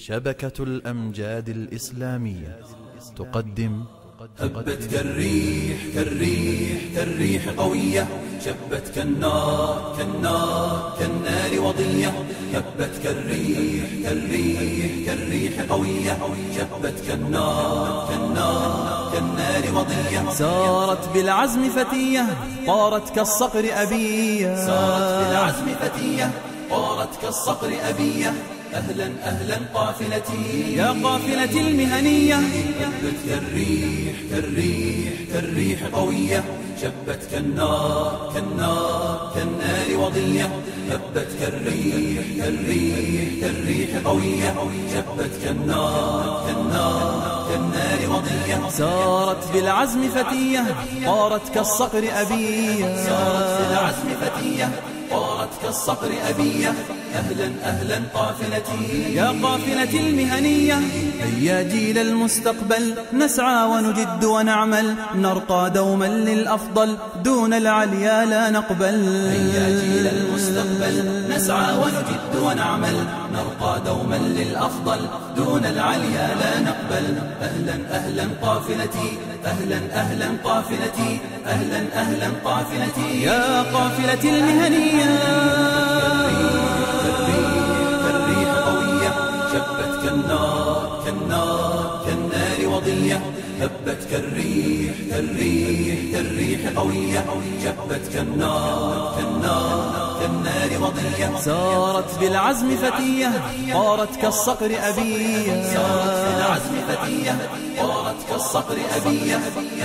شبكة الأمجاد الإسلامية تقدم هبت كالريح كالريح كالريح قوية، شبت كالنار كالنار كالنار وضية. هبت كالريح كالريح كالريح قوية، شبت كالنار كالنار كالنار وضية. سارت بالعزم فتية طارت كالصقر أبية، سارت بالعزم فتية طارت كالصقر أبية. أهلا أهلا قافلتي يا قافلة المهنية. هبت كالريح كالريح كالريح قوية، شبت كالنار كالنار كالنار وضية. هبت كالريح كالريح كالريح قوية، شبت كالنار كالنار كالنار وضية. سارت بالعزم فتية طارت كالصقر أبية، سارت بالعزم فتية طارت كالصقر أبية. أهلا أهلا قافلتي يا قافلة المهنية. هيا جيل المستقبل نسعى ونجد ونعمل، نرقى دوما للأفضل دون العليا لا نقبل. هيا جيل المستقبل نسعى ونجد ونعمل، نرقى دوما للأفضل دون العليا لا نقبل. أهلا أهلا قافلتي أهلا أهلا قافلتي أهلا أهلا قافلتي يا قافلة المهنية. كالريح قوية، شبت كالنار كالنار كالنار وضية. هبت كالريح كالريح كالريح قوية، شبت كالنار كالنار كالنار وضية. سارت بالعزم فتية طارت كالصقر أبية، سارت بالعزم فتية طارت كالصقر أبية.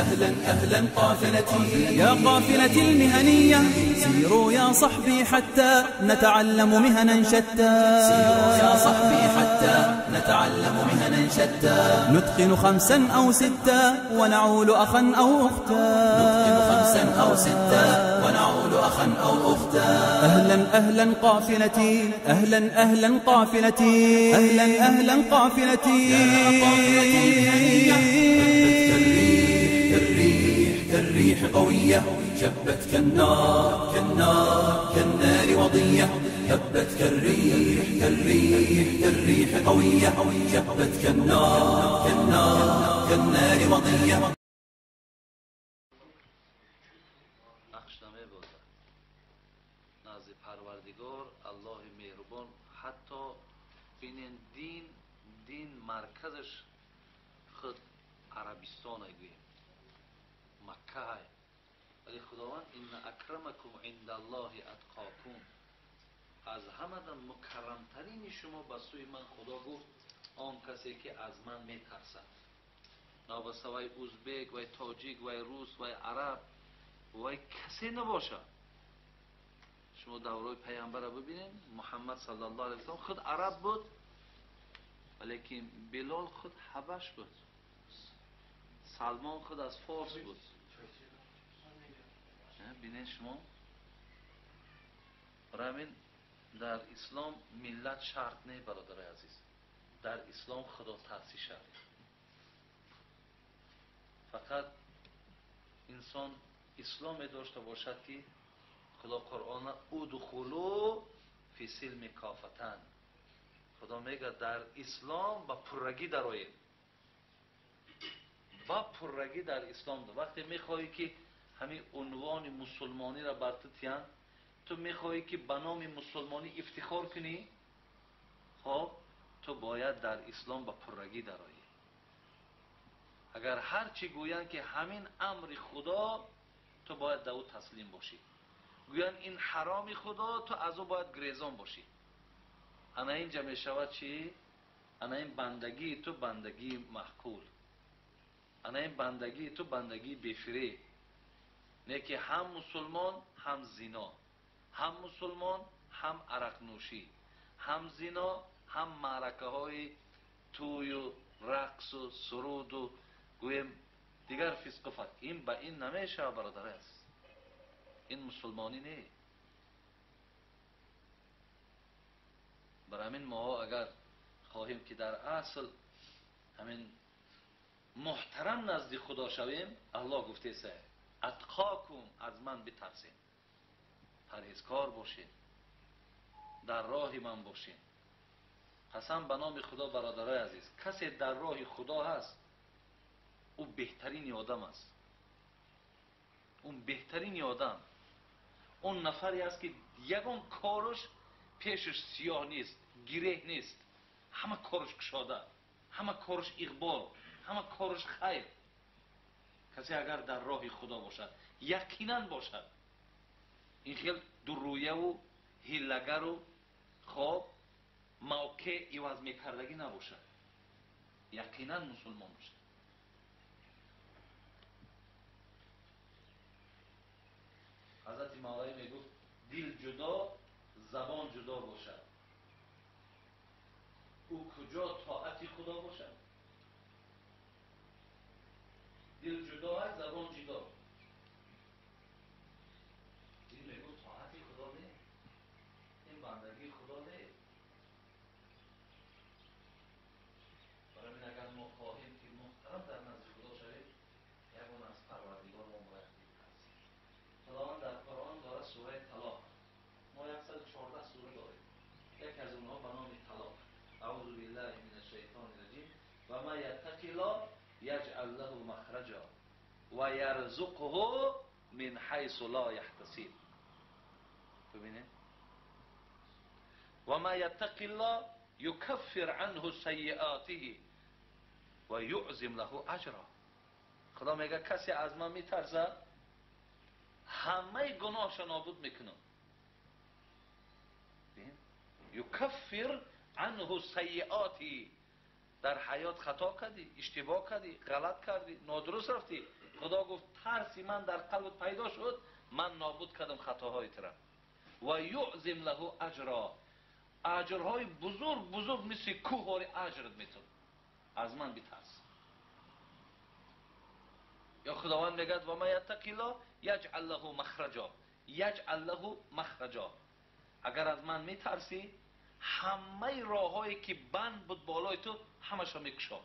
أهلا أهلا قافلتي يا قافلة المهنية. سيروا يا صحبي حتى نتعلم مهنا شتى، سيروا يا صحبي حتى نتعلم مهنا شتى. نتقن 5 أو 6 ونعول أخا أو أختا، نتقن 5 أو 6 ونعول أخا أو أختا. أهلا أهلا قافلتي أهلا أهلا قافلتي أهلا أهلا قافلتي. كالريح قوية، شبت كالنار كالنار كالنار وضية. هبت كالريح كالريح كالريح قوية، شبت كالنار كالنار كالنار وضية. نقشنامه بود نزد پروردگار الله مهربان. حتی بینین دین مرکزش خود عربستان گوییم، مکه های. ولی خداوند این اکرمکم عند الله اتقاکم، از همه مکرمترین شما به سوی من خدا گفت آن کسی که از من میترسد. نابسته وی ازبک وی تاجیک وی روس وی عرب وی کسی نباشه. شما دورای پیامبر را ببینید، محمد صلی الله علیه و سلم خود عرب بود، ولیکن بلال خود حبش بود، سلمان خود از فارس بود. ببینید شما برای در اسلام ملت شرط نه برادر عزیز، در اسلام خدا تأسیس شرط. فقط انسان اسلام داشته باشد که خدا قرآن ادخلوا فی سلم کافتن، خدا میگه در اسلام با پرگی درآیید، با پرگی در اسلام. وقتی میخوایی که همین عنوان مسلمانی را بر تو تیان، تو میخوایی که به نام مسلمانی افتخار کنی، خب تو باید در اسلام با پرگی درآیی. اگر هر چی گویند که همین امر خدا، تو باید به او تسلیم باشی. گویند این حرام خدا، تو از او باید گریزان باشی. انا اینجا می شود چی؟ انا این بندگی تو بندگی محکول، انا این بندگی تو بندگی بفریب. نه که هم مسلمان هم زنا، هم مسلمان هم عرق نوشی، هم زنا هم معرکه های توی و رقص و سرود و گویم دیگر فسق و فسق. این به این نمیشه برادر است، این مسلمانی نه. برای همین ما اگر خواهیم که در اصل همین محترم نزد خدا شویم، الله گفته است اتقاکم، از من بترسین، پرهیزکار باشین، در راه من باشین. قسم به نام خدا برادرای عزیز، کسی در راه خدا هست او بهترین آدم است. اون بهترین آدم اون نفری است که یگان کارش پیشش سیاه نیست، گره نیست، همه کارش کشاده، همه کارش اقبال، همه کارش خیر. کسی اگر در راه خدا باشد، یقینا باشد، این خیلی درویه و هیلگر و خواب موقع عوض میکردگی نباشد، یقینا مسلمان باشد. حضرت مولوی میگفت دل جدا زبان جدا باشد، او کجا طاعت خدا باشد؟ دل جدا است، زبان جدا. دل میگفت طاعت خدا نه، این بندگی خدا نه. برای من اگر ما خواهیم که محترم در نزد خدا شویم، یکون از پروردگار ما باید بترسیم. خداوند در قرآن داره سوره طلاق، ما 114 سوره داریم، یک از اونها به نام طلاق. اعوذ بالله من الشیطان الرجیم و ما یتق الله یجعل له مخرجا و یرزقه من حیث لا یحتسب. ببینید، و ما یتق الله یکفر عنه سیئاته و یعظم له اجرا. خدا میگه کسی از من میترسه همه گناهش نابود میکنم. یکفر عنه سیئاته، در حیات خطا کردی، اشتباه کردی، غلط کردی، نادرست رفتی، خدا گفت ترسی من در قلبت پیدا شد، من نابود کردم خطاهای تو را. و یعظم له اجرا، اجرهای بزرگ بزرگ مثل کوه اجرت میتون، از من بترس. یا خداوند میگه و ما یتق الله یجعل له مخرجا، یجعل له مخرجا، اگر از من میترسی همه راههایی که بند بود بالای تو همشو میکشم.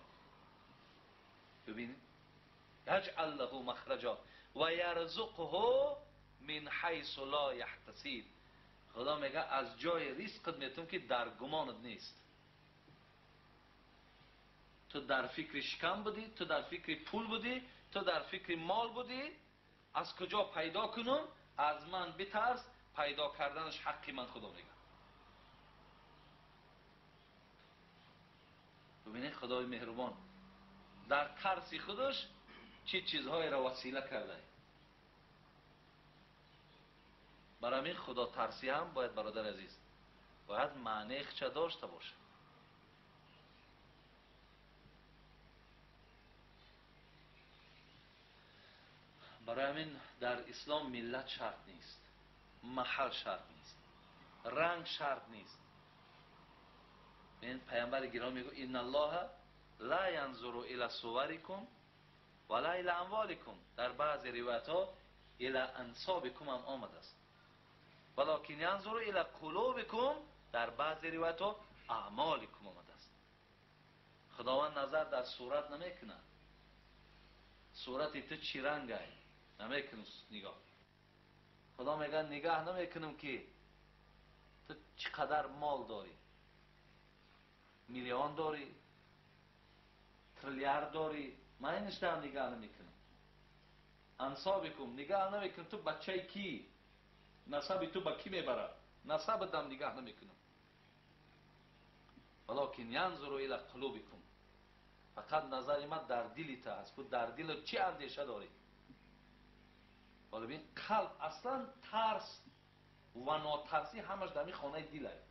ببینید، یجعل له مخرجا و یرزقه من حیث لا یحتسب. خدا میگه از جای رزقت میتونم که در گمانت نیست. تو در فکر شکم بودی، تو در فکر پول بودی، تو در فکر مال بودی، از کجا پیدا کنم؟ از من بترس، پیدا کردنش حقی من خدا میگه. ببینید خدای مهربان در ترس خودش چه چیزهای را وسیله کرده. برای این خدا ترسی هم باید برادر عزیز باید معنی خچه داشته باشه. برای همین در اسلام ملت شرط نیست، محل شرط نیست، رنگ شرط نیست. این پیامبر گرامی میگه ان الله لا ينظر الى صوركم ولا الى اموالكم، در بعض روایت ها الى انسابكم هم آمده است، ولكن ينظر الى قلوبكم، در بعض روایت ها اعمالكم آمده است. خداوند نظر در صورت نمیکنه، صورت تو چی رنگه نمیکنه نگاه. خدا میگه نگاه نمیکنم که تو چقدر مال داری، میلیون داری، تریلیارد داری، من اینش در نگاه نمیکنم. انسابکم، نگاه نمیکنم تو بچه کی، نسب تو با کی میبره، نسب دم نگاه نمیکنم. ولکن ینظر الی قلوبکم، فقط نظر من در دلت است که در دل چی اندیشه داری. ولی ببین قلب اصلا ترس و ناترسی همش در این خانه دله.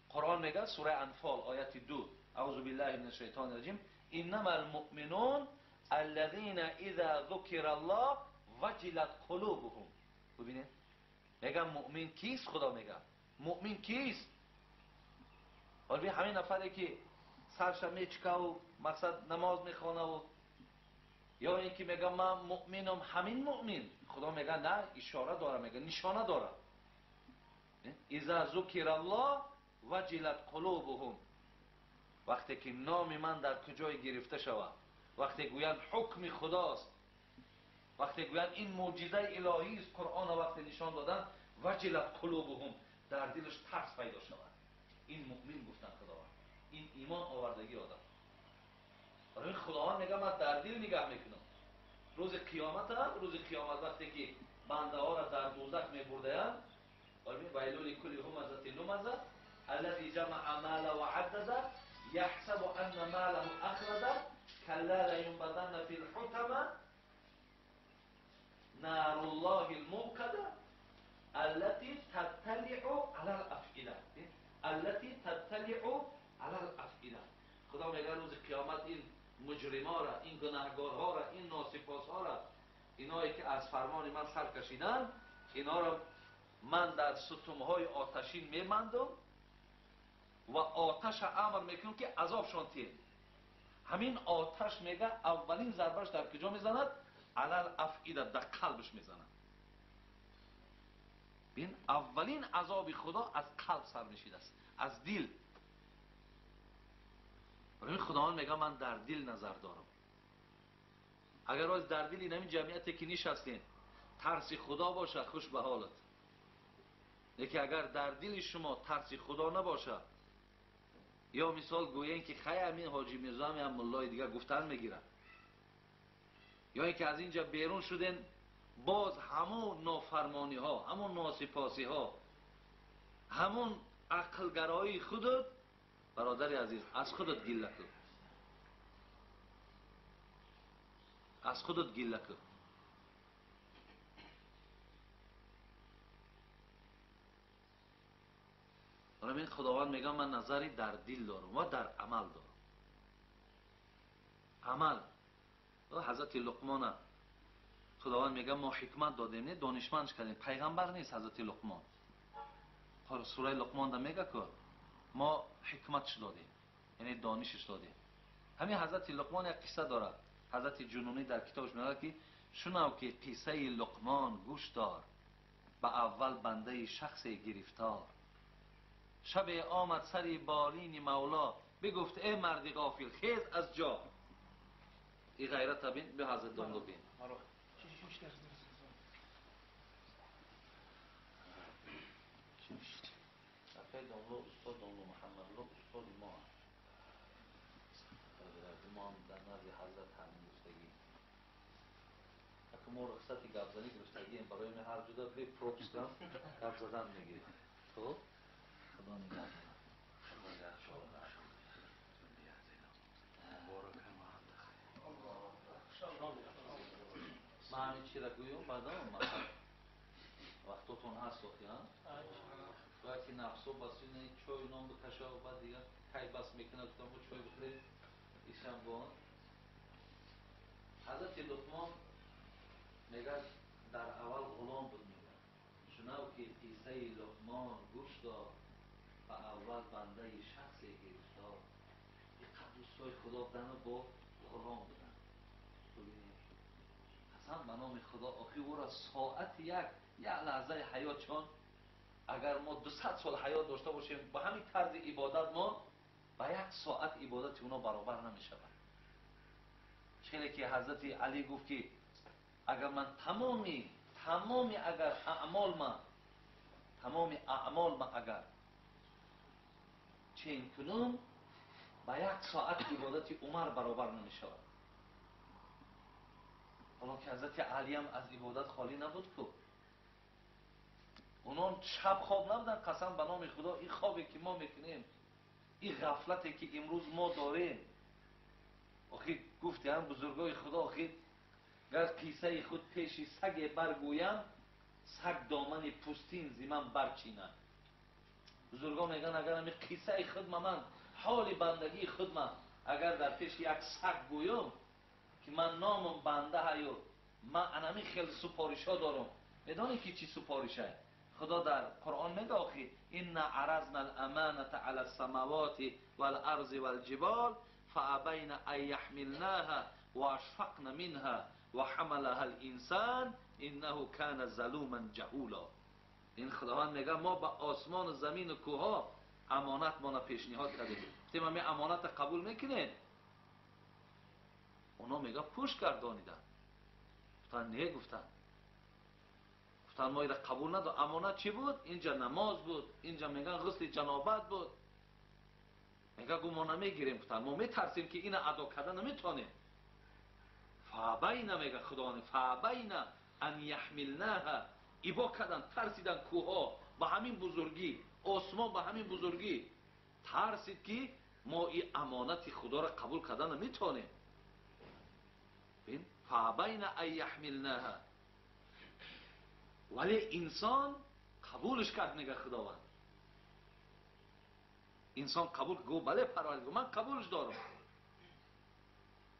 قرآن میگه سوره انفال آیت 2 اعوذ بالله من الشیطان الرجیم انما المؤمنون الذين اذا ذکر الله وجلت قلوبهم. ببینید میگه مؤمن کیست؟ خدا میگه مؤمن کیست؟ ولی همین نفری که سرش میچکه و مقصد نماز میخونه و یا اینکه میگه من مؤمنم، همین مؤمن. خدا میگه نه، اشاره داره، میگه نشانه داره. اذا ذکر الله وجلت قلوبهم، وقتی که نام من در کجای گرفته شود، وقتی گویند حکم خداست، وقتی گویند این معجزه الهی است، قرآن وقتی نشان دادن وجلت قلوبهم، در دلش ترس پیدا شود. این مؤمن گفتن خداوند، این ایمان آوردگی آدم. برای خداوند میگه من در دل نگاه میکنم. روز قیامت وقتی که بنده ها را در دوزخ میبردند، ویل لکل همزة لمزة الذی جمع ماله و عدده یحسب ان ماله اخلده کلا لینبذن فی الحطمة نار الله الموقده التي تطلع على الافئده. خدا میگه روز قیامت این مجرما را، این گناهکارها را، این ناسپاسها را، اینایی که از فرمان من سر کشیدن، اینا را من در ستونهای آتشین میمندم و آتش امر میکنم که عذابشان تیر. همین آتش میگه اولین ضربش در کجا میزند؟ علل افئده، در قلبش میزند. بین اولین عذاب خدا از قلب سر میشیده است، از دل. برای خداوند میگه من در دل نظر دارم. اگر از در دل این جمعیتی که نشستین ترس خدا باشه، خوش به حالت. لیکن اگر در دل شما ترس خدا نباشه، یا مثال گویین که خیلی همین حاجی میرزا هم ملای دیگر گفتن میگیرن، یا اینکه از اینجا بیرون شدین باز همون نافرمانی ها، همون ناسپاسی ها، همون عقلگرایی خودت، برادر عزیز، از خودت گله کن. از خودت گله کن. برای این خداوند میگه من نظری در دل دارم و در عمل دارم. عمل. حضرت لقمان خداوند میگه ما حکمت دادیم، نه دانشمندش کردیم. پیغمبر نیست حضرت لقمان. سوره لقمان دا میگه که ما حکمتش دادیم، یعنی دانشش دادیم. همین حضرت لقمان یک قصه داره. حضرت جنونی در کتابش میگه که شنو که قصه لقمان گوش دار، به اول بنده شخص گرفتار. شب آمد سری بالین مولا، بگفت ای مرد غافل خیز از جا. این غیرت بین به حضرت دانلو بین. شفای دانلو استاد دانلو محمد لو استاد ما هم در نزد حضرت همین گفتگی. اگه ما رخصتی گفت زنی گفتگی برای من هر جدا بی پروپس کن گفت زدن میگیری. خب؟ خدا نگاه من همین چی را گویم بعدا وقتتون هست اخیان باید که نفسو بسینه چای نام بکشه و بعد دیگه کهی بس میکنه کتام و چای بخورید ایشم بان. حضرت لقمان میگه در اول غلام بود. میگه شنو که قصه لقمان گوش دار، و اول بنده شخص گرفتار. این دوستای خدا بودن با غلام بودن. قسم به نام خدا آخی او را ساعت یک لحظه حیات چون اگر ما 200 سال حیات داشته باشیم با همین طرز عبادت ما با یک ساعت عبادت اونا برابر نمیشود. چیزی که حضرت علی گفت که اگر من تمامی اگر اعمال من اگر چین کنم با یک ساعت عبادت عمر برابر نمیشود. حالا که حضرت علی هم از عبادت خالی نبود که اونا شب خواب نبودن. قسم به نام خدا این خوابی که ما میکنیم، این غفلتی که امروز ما داریم، آخی گفتی هم بزرگای خدا آخی گر قیصه خود پیشی سگ برگویم، سگ دامن پوستین زیمن برچینن. بزرگا میگن اگر همی قیصه خود من حال بندگی خود من اگر در پیش یک سگ گویم که من نامم بنده هیو، من انمی خیلی سپارش ها دارم. میدانی که چی سپارشه؟ خدا در قرآن میگه آخی این عرضنا الامانة على السماوات والارض والجبال فابین ان یحملناها واشفقن منها وحملها الانسان انه کان ظلوما جهولا. این خداوند میگه ما به آسمان و زمین و کوها امانت ما پیشنهاد کردیم. گفتیم همین امانت قبول میکنین؟ اونا میگه پوش گردانیدن. گفتن نه. گفتن گفتن ما ایره قبول نداریم. امانت چی بود؟ اینجا نماز بود، اینجا میگن غسل جنابت بود. میگه گو ما نمیگیریم. گفتن ما میترسیم که اینا ادا کردن نمیتونیم. فابینا میگه خدا فابینا ان یحملناها، ایبا کردن، ترسیدن کوها به همین بزرگی، آسمان به همین بزرگی ترسید که ما این امانت خدا را قبول کردن نمیتونیم. ببین فابینا ان یحملناها، ولی انسان قبولش کرد. میگه خداوند انسان قبول گو بله پروردگار من قبولش دارم.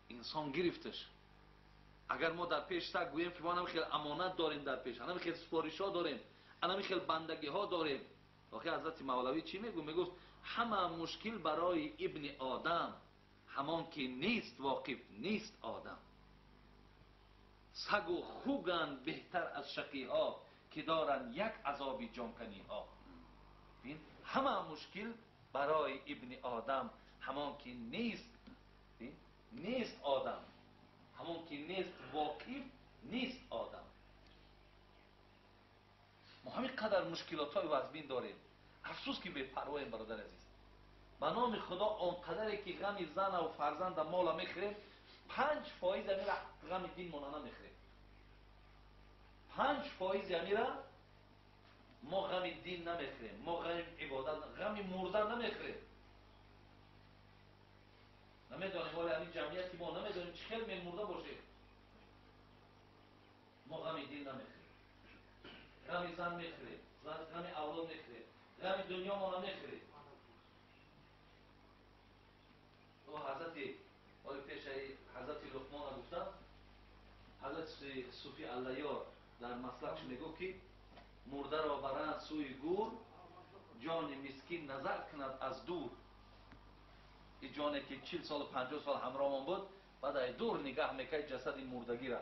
انسان گرفتش. اگر ما در پیش تا گوییم که ما نمیخیل امانت داریم، در پیش نمیخیل سپارش ها داریم، نمیخیل بندگی ها داریم. آخه حضرت مولوی چی میگو؟ میگوست همه مشکل برای ابن آدم همان که نیست واقف نیست آدم. سگ و خوگند بهتر از شقی ها که دارن یک عذابی جانکنی ها. همه مشکل برای ابن آدم همان که نیست آدم، همون که نیست واقف نیست آدم. ما همین قدر مشکلات های وزبین داریم. افسوس که بی‌پروایم برادر عزیز. به نام خدا آنقدری که غم زن و فرزند مال میخوریم، 5% امیره غم دین مونانه میخوریم. 5% امیره ما غم دین نمیخوریم، ما غم عبادت، غم مرده نمیخوریم. نمیدانیم ولی همین جمعیتی ما نمیدانیم چه خیلی من مرده باشه. ما غم دین نمیخوریم، غم زن میخوریم، غم اولاد میخوریم، غم دنیا ما نمیخوریم. و حضرت ولی پیش حضرت لقمان گفتن، حضرت صوفی علیار در مسلکش میگو که مرده را برند سوی گور، جان مسکین نظر کند از دور. این جانی که 40 سال 50 سال همراه من بود، بعد ای دور نگاه میکرد جسد مردگی را.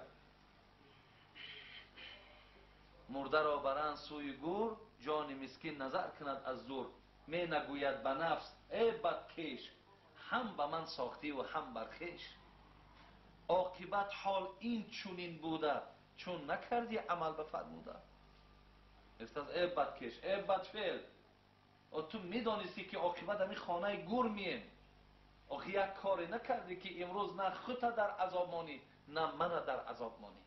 مرده را برند سوی گور، جان مسکین نظر کند از دور. می نگوید به نفس ای بدکش، هم به من ساختی و هم بر خویش. عاقبت حال این چونین بوده، چون نکردی عمل بفرموده. گفتند ای بدکش، ای بدفعل، تو میدانستی که عاقبت همین خانه گور میم. آخه یک کاری نکردی که امروز نه خودت در عذاب مانی نه من در عذاب مانی.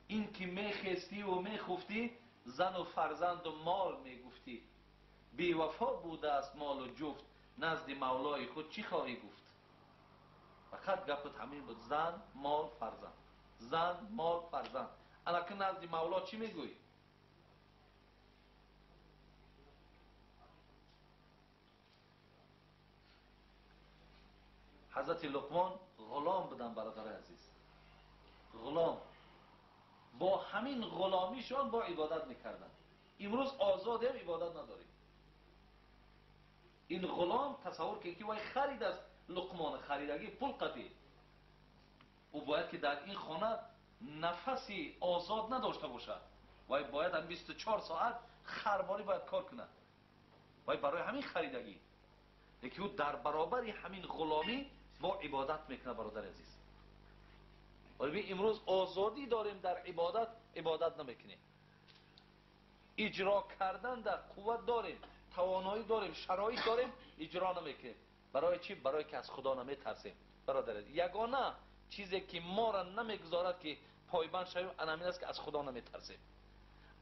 این که میخستی و میخفتی، زن و فرزند و مال میگفتی. بی وفا بوده است مال و جفت، نزد مولای خود چی خواهی گفت؟ فقط گپت همین بود، زن مال فرزند، زن مال فرزند. الان نزد مولا چی میگویی؟ حضرت لقمان غلام بودن برادر عزیز، غلام. با همین غلامیشان با عبادت میکردن. امروز آزاد هم عبادت نداریم. این غلام تصور که وای خرید از لقمان، خریدگی پول قدی. او باید که در این خانه نفسی آزاد نداشته باشد. وای باید هم 24 ساعت خرباری باید کار کنه. وای برای همین خریدگی. یکی او در برابر همین غلامی با عبادت میکنه برادر عزیز. ولی امروز آزادی داریم در عبادت نمیکنیم. اجرا کردن در قوت داریم، توانایی داریم، شرایط داریم، اجرا نمیکنیم. برای چی؟ برای که از خدا نمیترسیم برادر عزیز. یگانه چیزی که ما را نمیگذارد که پایبند شویم همین است که از خدا نمیترسیم،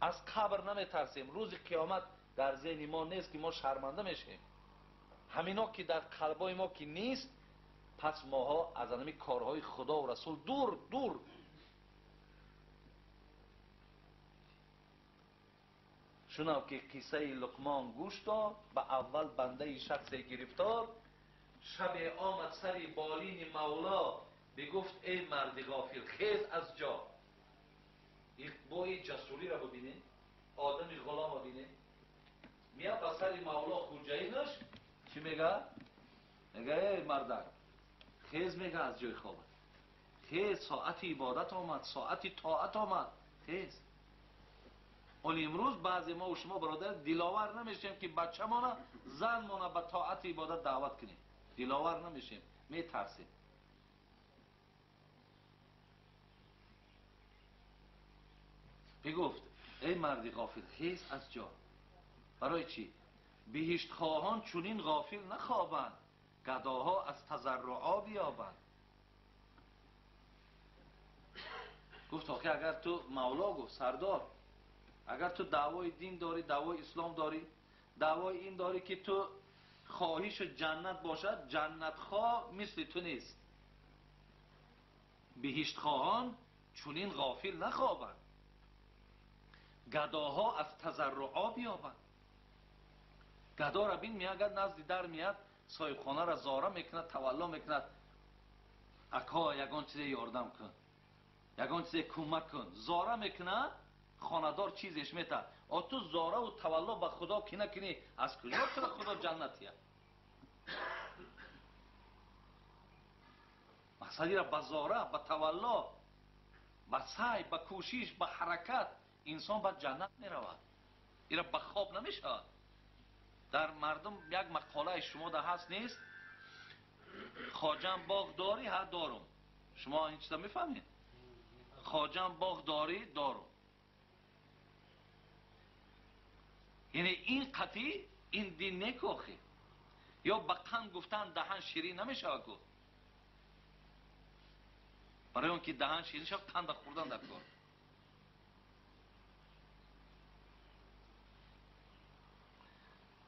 از قبر نمیترسیم. روز قیامت در ذهن ما نیست که ما شرمنده میشیم. همینا که در قلبای ما که نیست، پس ماها از همین کارهای خدا و رسول دور. شنو که قصه لقمان گوش داد. به اول بنده شخص گرفتار، شب آمد سری بالین مولا، بگفت ای مرد غافل خیز از جا. با این جسوری را ببینید، آدمی غلام را ببینید، میاد به سری مولا خوجینش چی میگه؟ میگه ای مردک خیز، میگه از جای خوابت خیز، ساعت عبادت آمد، ساعت طاعت آمد، خیز. ولی امروز بعضی ما و شما برادر دلاور نمیشیم که بچه مانا زن مانا به طاعت عبادت دعوت کنیم. دلاور نمیشیم، میترسیم. بگفت ای مردی غافل خیز از جا. برای چی؟ بهشت خواهان چونین غافل نخوابند، گداها از تضرعا بیابند. گفت آخه اگر تو مولا، گفت سردار، اگر تو دعوای دین داری، دعوای اسلام داری، دعوای این داری که تو خواهیش جنت باشد، جنت خواه مثل تو نیست. بهشت خواهان چونین غافل نخوابند، گداها از تضرعا بیابند. گدا را بین میاگد نزد در میاد، صاحب خانه را زاره میکند، تولا میکند، اکا یگان چیز یاردم کن، یگان چیز کمک کن. زاره میکند، خاندار چیزش میته. تو زاره و تولا به خدا کی نکنی، از کجا تو خدا جنتیه؟ مسئله را به زاره، به تولا، به سعی، به کوشش، به حرکت انسان به جنت میرود. این را به خواب نمیشود. در مردم یک مقاله شما ده هست نیست، خواجم باغ داری؟ ها دارم. شما این چیزا میفهمید؟ خواجم باغ داری؟ دارم. یعنی این قطعی این دین نکوخی. یا به قند گفتن دهن شیرین نمیشود گفت. برای اون که دهن شیرین شد قند خوردن در کار.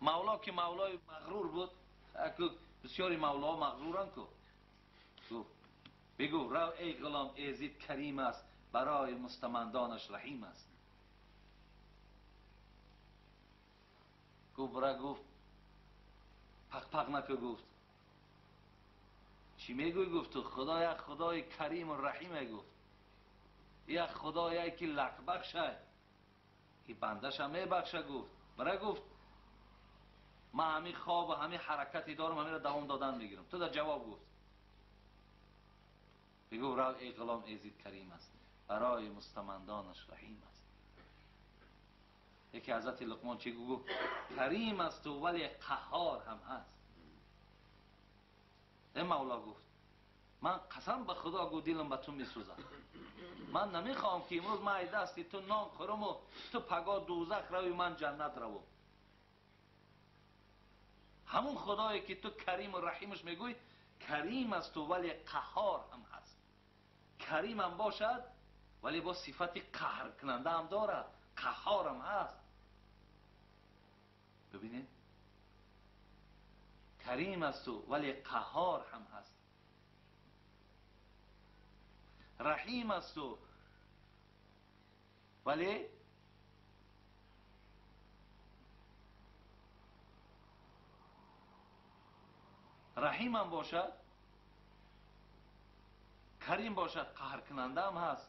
مولا که مولای مغرور بود، بسیاری مولا مغرورن کو. بگو رو ای غلام ایزید کریم است، برای مستمندانش رحیم است. گفت برای گفت پق پق نکو. گفت چی میگوی؟ گفت تو خدا یک خدای کریم و رحیمه. گفت یک خدایی که لک بخشه، این بندش هم میبخشه. گفت برای گفت من همین خواب و همین حرکتی دارم، همین را دوام دادن میگیرم. تو در جواب گفت بگو رو ای غلام ایزید کریم است، برای مستمندانش رحیم است. یکی حضرت لقمان چی گفت؟ کریم است و ولی قهار هم هست. ای مولا گفت من قسم به خدا گو دلم به تو میسوزم. من نمیخوام که امروز من دستی تو نان خورم و تو پگاه دوزخ روی من جنت روم. همون خدایی که تو کریم و رحیمش میگوی کریم است و ولی قهار هم هست. کریم هم باشد ولی با صفت قهر کننده هم داره، قهار هم هست. ببینید کریم است و ولی قهار هم هست. رحیم است و ولی رحیم هم باشد، کریم باشد، قهر کننده هم هست.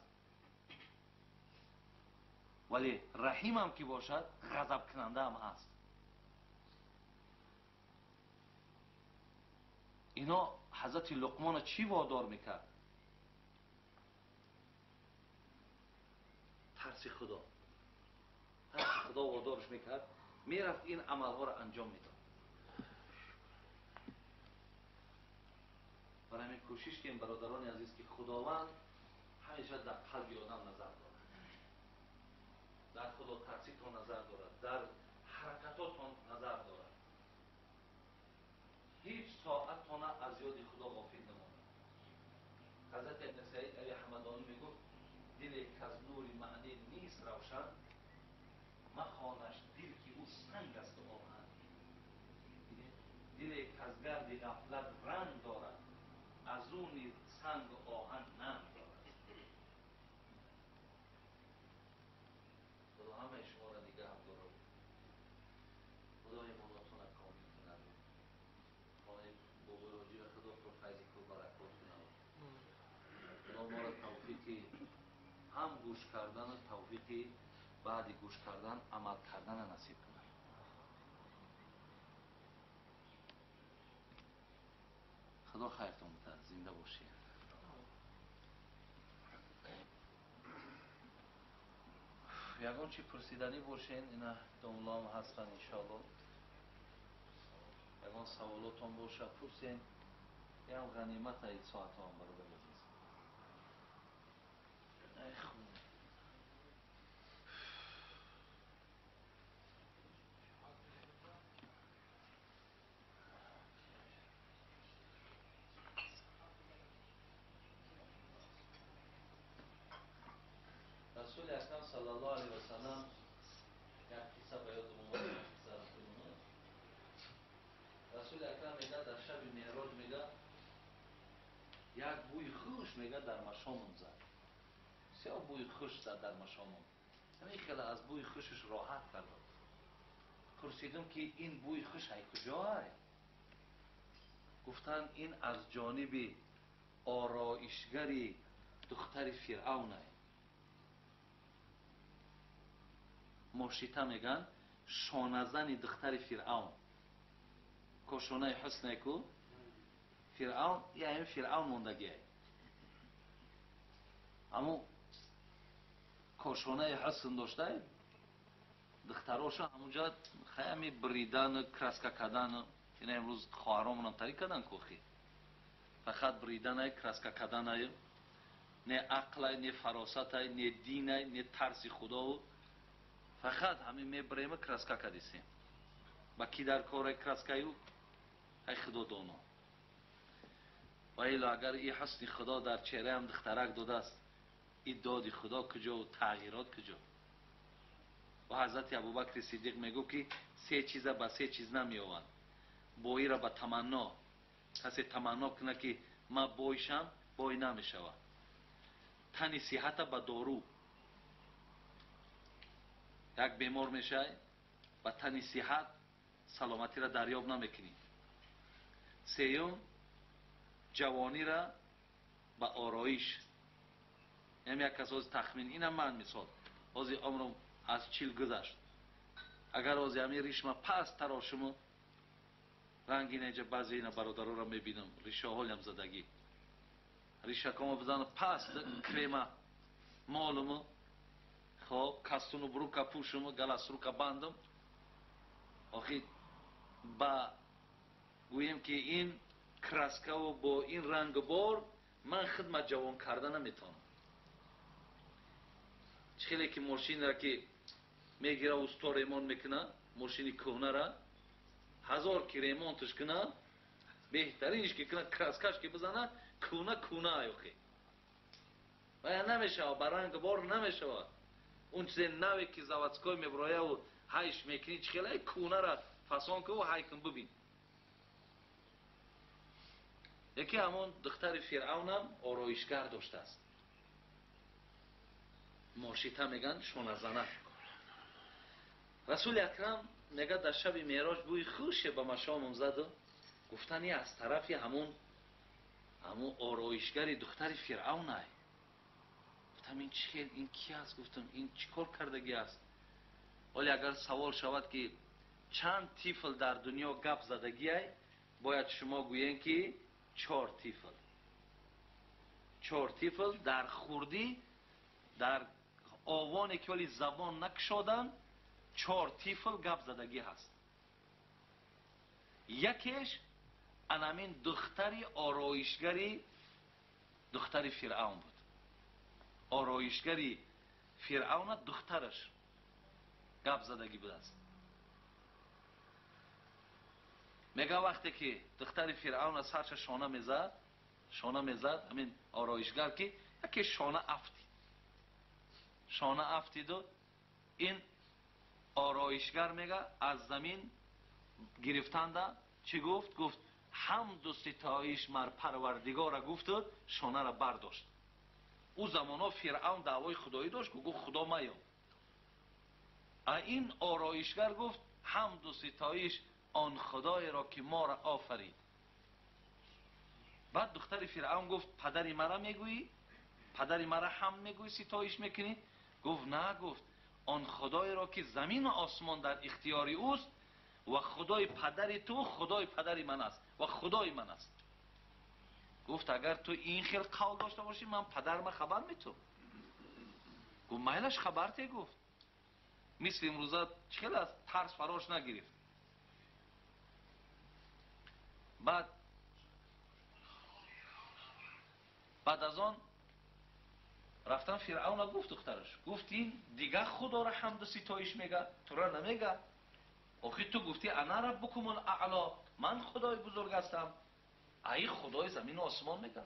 ولی رحیم هم که باشد غضب کننده هم هست. اینا حضرت لقمان چی وادار میکرد؟ ترس خدا. ترس خدا وادارش میکرد، میرفت این عملها را انجام میداد. برای همین کوشش که این برادران عزیز که خداوند همیشه در قلب آدم نظر دارد، در خدا ترسیتون نظر دارد، در حرکتاتون نظر دارد. هیچ ساعتتون از یاد خدا غافل نماند. حضرت ابن سعید علی حمدانی میگفت دل که از نور معنی نیست روشن، مخوانش دل که او سنگ است و آهن. دل که از گرد غفلت رنگ دارد، از او نیز سنگ و آهن ننگ دارد. خدا همه شما را نگه هم دارد. خدای مناتون را کامل کند. خدای بابراجی را خدا پر فیض و برکات کند. خدا ما را توفیق هم گوش کردن و توفیق بعد گوش کردن عمل کردن نصیب کند. خدا خیرتون بده. زنده باشید. یگان چی پرسیدنی باشین اینا داملام هستن انشاءالله. یگان سوالاتون باشه پرسین. یه هم غنیمت اید ساعت هم برادر عزیز. ای خون رسول اکرم صلی الله علیه و سلم یک قصه به یادم اومد. رسول اکرم میگه در شب معراج میگه یک بوی خوش میگه در مشامم زد. سیاه بوی خوش زد در مشامم. همین خیلی از بوی خوشش راحت کردم. پرسیدم که این بوی خوش های کجای؟ گفتن این از جانب آرایشگری دختر فرعون های. مرشیته میگن شانزن دختر فرعون. کشونه حسنه کو فرعون یعنی فرعون موندگی های. اما کشونه حسن داشته دختراشا همونجا خیلی بریدن کرسکه کردن. این امروز خواهرامون هم طریق کردن کوخی فقط بریدن های کرسکه کردن های نه عقل های نه فراست های نه دین های نه ترس خدا و فقط همین میبریم کرسکه کردیسیم با کی در کار کرسکه های های خدا دانا و ایلا اگر این حسن خدا در چهره هم دخترک داده است این داد خدا کجا و تغییرات کجا؟ و حضرت ابوبکر صدیق میگو که سه چیزه با سه چیز نمیآوند. بویی را با تمنا، کسی تمنا کنه که ما بویشم بوی نمیشود. تنی صحت با دارو، یک بیمار میشه با تنی صحت سلامتی را دریاب نمیکنی. سیوم جوانی را با آرایش. یک کس از تخمین اینم من مثال از عمرم از 40 گذشت. اگر از همین ریشم پس تراشم رنگی نیجا بعضی اینا برادرها را میبینم ریشه هایم زدگی ریشه کامو بزنم پس کریم مالم خب کستونو بروکا پوشم گلس روکا بندم آخی با گویم که این کرسکه و با این رنگ بار من خدمت جوان کردن نمیتونم. خیلی که ماشین را که میگیره استا ریمون میکنه ماشین کهنه را 1000 که ریمونتش کنه بهترینش که کنه کرسکش که بزنه کونه آیوخی و یا نمیشه و برنگ بار نمیشه و اون چیز نوی که زوادسکای میبرایه و هایش میکنی خیلی کونه را فسان که و های کن ببین. یکی همون دختر فرعون هم آرایشگر داشته است. مرشیته میگن شونزنه. رسول اکرم میگه در شب معراج بوی خوشه به مشامم زد و گفتن از طرفی همون آرایشگری دختر فرعون های. گفتم این چیه؟ این کی است؟ گفتم این چیکار کردگی است؟ ولی اگر سوال شود که چند طفل در دنیا گپ زدگی های باید شما گویین که 4 طفل. 4 طفل در خوردی در آوانی که ولی زبان نکشادن 4 طفل گپ زدگی هست. یکیش انامین دختری آرایشگری دختری فرعون بود. آرایشگری فرعون دخترش گپ زدگی بود است. میگه وقتی که دختر فرعون سرش شانه میزد همین آرایشگر که یکی شانه افتید و این آرایشگر میگه از زمین گرفتنده چی گفت؟ گفت حمد و ستایش مر پروردگار گفت و شانه را برداشت. او زمانا فرعون دعوای خدایی داشت که گفت خدا میام. این آرایشگر گفت حمد و ستایش آن خدای را که ما را آفرید. بعد دختر فرعون گفت پدری مرا میگویی؟ پدری مرا هم میگویی ستایش میکنی؟ گفت نه. گفت آن خدای را که زمین و آسمان در اختیار اوست و خدای پدر تو خدای پدر من است و خدای من است. گفت اگر تو این خیلی قول داشته باشی من پدر ما خبر میتونم. گفت میلش خبرته. گفت مثل امروزه خیلی از ترس فراش نگرفت. بعد از آن رفتن فرعون گفت دخترش گفت این دیگه خدا را حمد و ستایش میگه تو را نمیگه. آخه تو گفتی انا ربکم الاعلی من خدای بزرگ هستم. ای خدای زمین و آسمان میگه.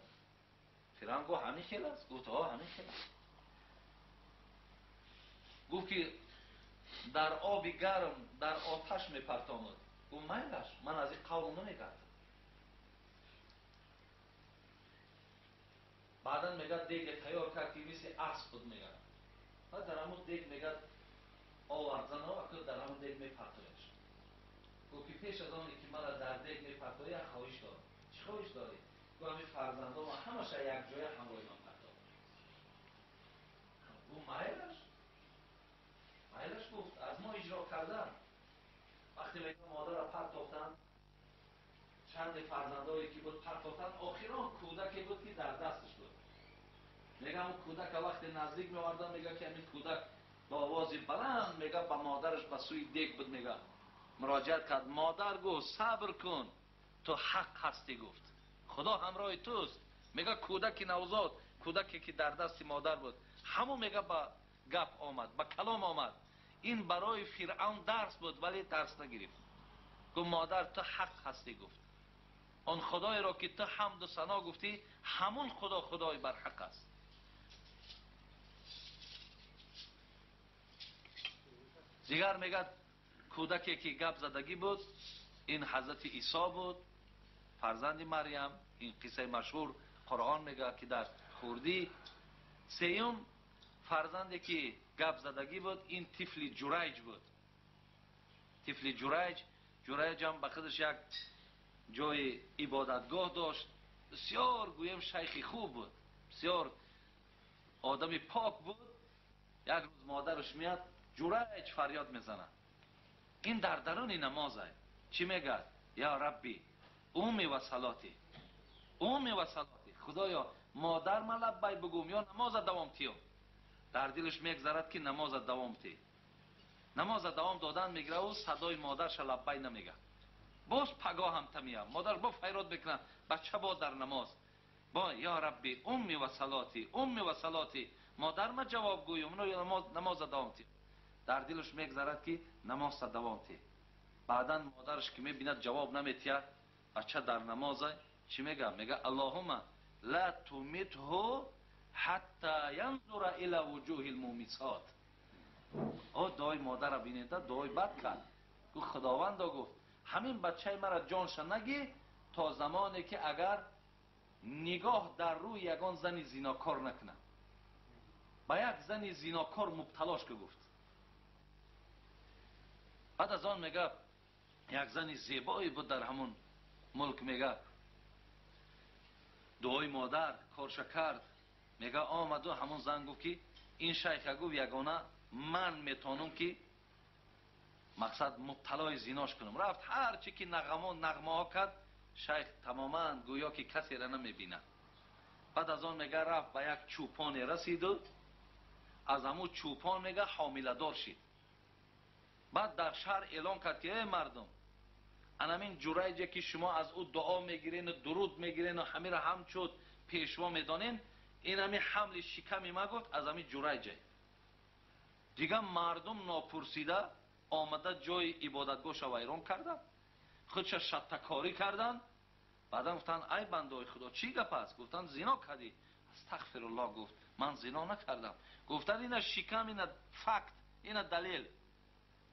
فرعون گفت همین خیلی است. گفت ها همین خیلی است. گفت که در آب گرم در آتش میپرتاند. گفت میلش، من از این قول نمیگردم. بعدا میگه دیگ تیار کرد که مثل اسب بود میگه. بعد در همون دیگ میگه آوردن ها که در همون دیگ میپرتایش. گفت که پیش از آنی که مرا در دیگ میپرتایی یک خواهش دارم. چه خواهش داری؟ گفت همین فرزنده و همش یک جای همراه من پرتاب. گفت میلش گفت از ما اجرا کردن. وقتی میگه مادر را پرتافتن، چند فرزندایی که بود پرتافتن، آخران کودکی بود که در دستش بود. میگه اون کودک وقتی نزدیک می‌آوردن، میگه که همین کودک با آواز بلند میگه با مادرش به سوی دیگ بود، میگه مراجعت کرد. مادر گفت صبر کن، تو حق هستی. گفت خدا همراه توست. میگه کودک نوزاد، کودکی که در دست مادر بود، همون میگه با گپ آمد، با کلام آمد. این برای فرعون درس بود ولی درس نگرفت. گفت مادر تو حق هستی. گفت آن خدای را که تو حمد و ثنا گفتی، همون خدا خدای بر حق است. دیگر میگه کودکی که گپ زدگی بود، این حضرت عیسی بود، فرزند مریم. این قصه مشهور قرآن میگه که در خوردی. سیوم فرزندی که گپ زدگی بود، این طفل جریج بود. طفل جریج هم به خودش یک جای عبادتگاه داشت. بسیار گویم شیخ خوب بود، بسیار آدم پاک بود. یک روز مادرش میاد، جریج فریاد میزنه. این در درون نمازه. چی میگه؟ یا ربی امی و صلاتی، خدایا مادر من لبی بگوم یا نماز دوام تیم. در دلش میگذرد که نماز دوام تی. نماز دوام دادن میگره و صدای مادرش لبی نمیگه. باز پگاه هم تمیه. مادر با فریاد بکنه، بچه با در نماز با یا ربی امی و صلاتی، مادر ما جواب گویم نماز دوام تی. در دلش میگذرد که نماز دوام تی. بعدا مادرش که میبیند جواب نمیتیه، بچه در نمازه، چی میگه؟ میگه اللهم لا تمیته حتی ینظر الی وجوه المومیسات. دعای مادر را بینیده، دعای بد کرد. گفت خداوند گفت همین بچه مرا جانش نگی تا زمانی که اگر نگاه در روی یگان زن زیناکار نکنه، با یک زن زیناکار مبتلاش که. گفت بعد از آن میگه یک زن زیبایی بود در همون ملک. میگه دعای مادر کارش کرد. میگه آمد و همون زن گفت که این شیخ گفت یگانه من میتونم که مقصد مبتلای زیناش کنم. رفت هر چی که نغمه ها کرد، شیخ تماما گویا که کسی را نمیبینه. بعد از آن میگه رفت به یک چوپان رسید و از همون چوپان میگه حامله دار شد. بعد در شهر اعلان کرد که ای مردم، همین جریجی که شما از او دعا میگیرین و درود میگیرین و همین را همچون پیشوا میدانین، این همین حمل شکمی ما گفت از همین جریجه. دیگه مردم ناپرسیده آمده جای عبادتگاهش ویران کردن، خودش شتکاری کردن. بعدا گفتن ای بنده خدا چی گپ است؟ گفتن زنا کردی. استغفر الله. گفت من زنا نکردم. گفتن این شکم، این فکت، این دلیل.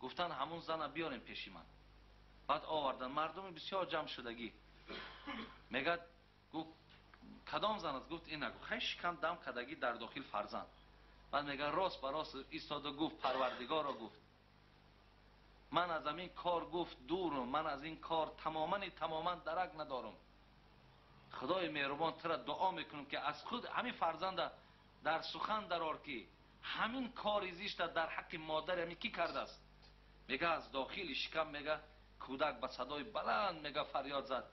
گفتن همون زن بیارین پیش من. بعد آوردن. مردم بسیار جمع شدگی. میگه گفت کدام زن است؟ گفت این. گفت خیلی شکم دم کردگی در داخل فرزند. بعد میگه راست به راست ایستاد و گفت پروردگار را گفت من از این کار گفت دورم، من از این کار تماما درک ندارم. خدای مهربان تو را دعا میکنم که از خود همین فرزند در سخن درار که همین کار زشت در حق مادر همین کی کرده است. میگه از داخل شکم میگه کودک به صدای بلند میگه فریاد زد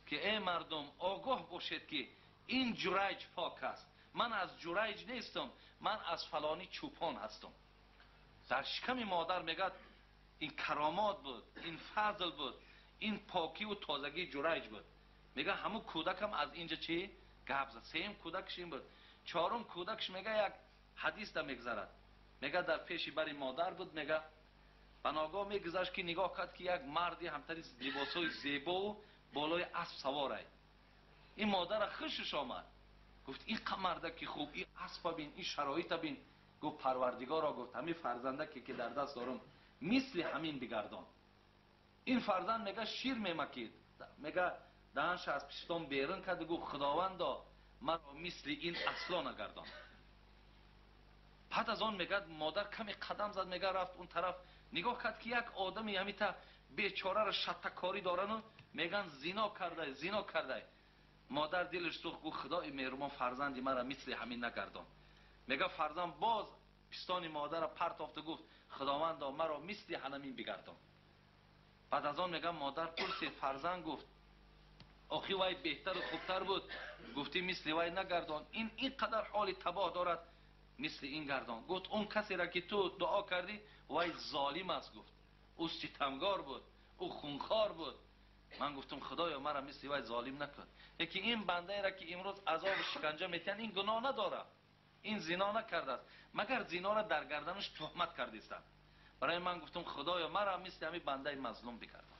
که ای مردم آگاه باشید که این جریج پاک است. من از جریج نیستم، من از فلانی چوپان هستم. در شکم مادر میگه این کرامات بود، این فضل بود، این پاکی و تازگی جریج بود. میگه همون کودک هم از اینجا چی گپ زد. سیم کودکش این بود. چهارم کودکش میگه یک حدیث دا میگذرد. میگه در پیش بری مادر بود. میگه بناگاه میگذشت که نگاه کرد که یک مردی همتری لباسای زیبا و بالای اسب سواره. این مادر خوشش آمد. گفت این مرده که خوب، این اسب بین، این شرایط بین. گفت پروردگارا، گفت همین فرزندکی که در دست دارم مثل همین بگردان. این فرزند میگه شیر میمکید، میگه دهنش از پشتم بیرون کرد، گفت خداوندا مرا مثل این اصلا نگردان. بعد از آن میگه مادر کمی قدم زد، میگه رفت اون طرف نگاه کرد که یک آدمی همیتا بیچاره را شتکاری دارن و میگن زنا کرده زنا کرده. مادر دلش سوخت، گفت خدای مهربان فرزندی مرا مثل همین نگردان. میگه فرزند باز پستان مادر را پرتافت و گفت خداوندا مرا مثل همین بگردان. بعد از آن میگه مادر پرسید، فرزند گفت آخی وای بهتر و خوبتر بود گفتی مثل وای نگردان، این قدر حال تباه دارد مثل این گردان. گفت اون کسی را که تو دعا کردی وای ظالم است، گفت او ستمگار بود، او خونخوار بود. من گفتم خدایا مرا مثل وای ظالم نکن. یکی این بنده را که امروز عذاب شکنجه میتن این گناه نداره، این زنا نکرده است، مگر زنا را در گردنش تهمت کردیستند. برای من گفتم خدایا مرا مثل همین بنده مظلوم بگردان.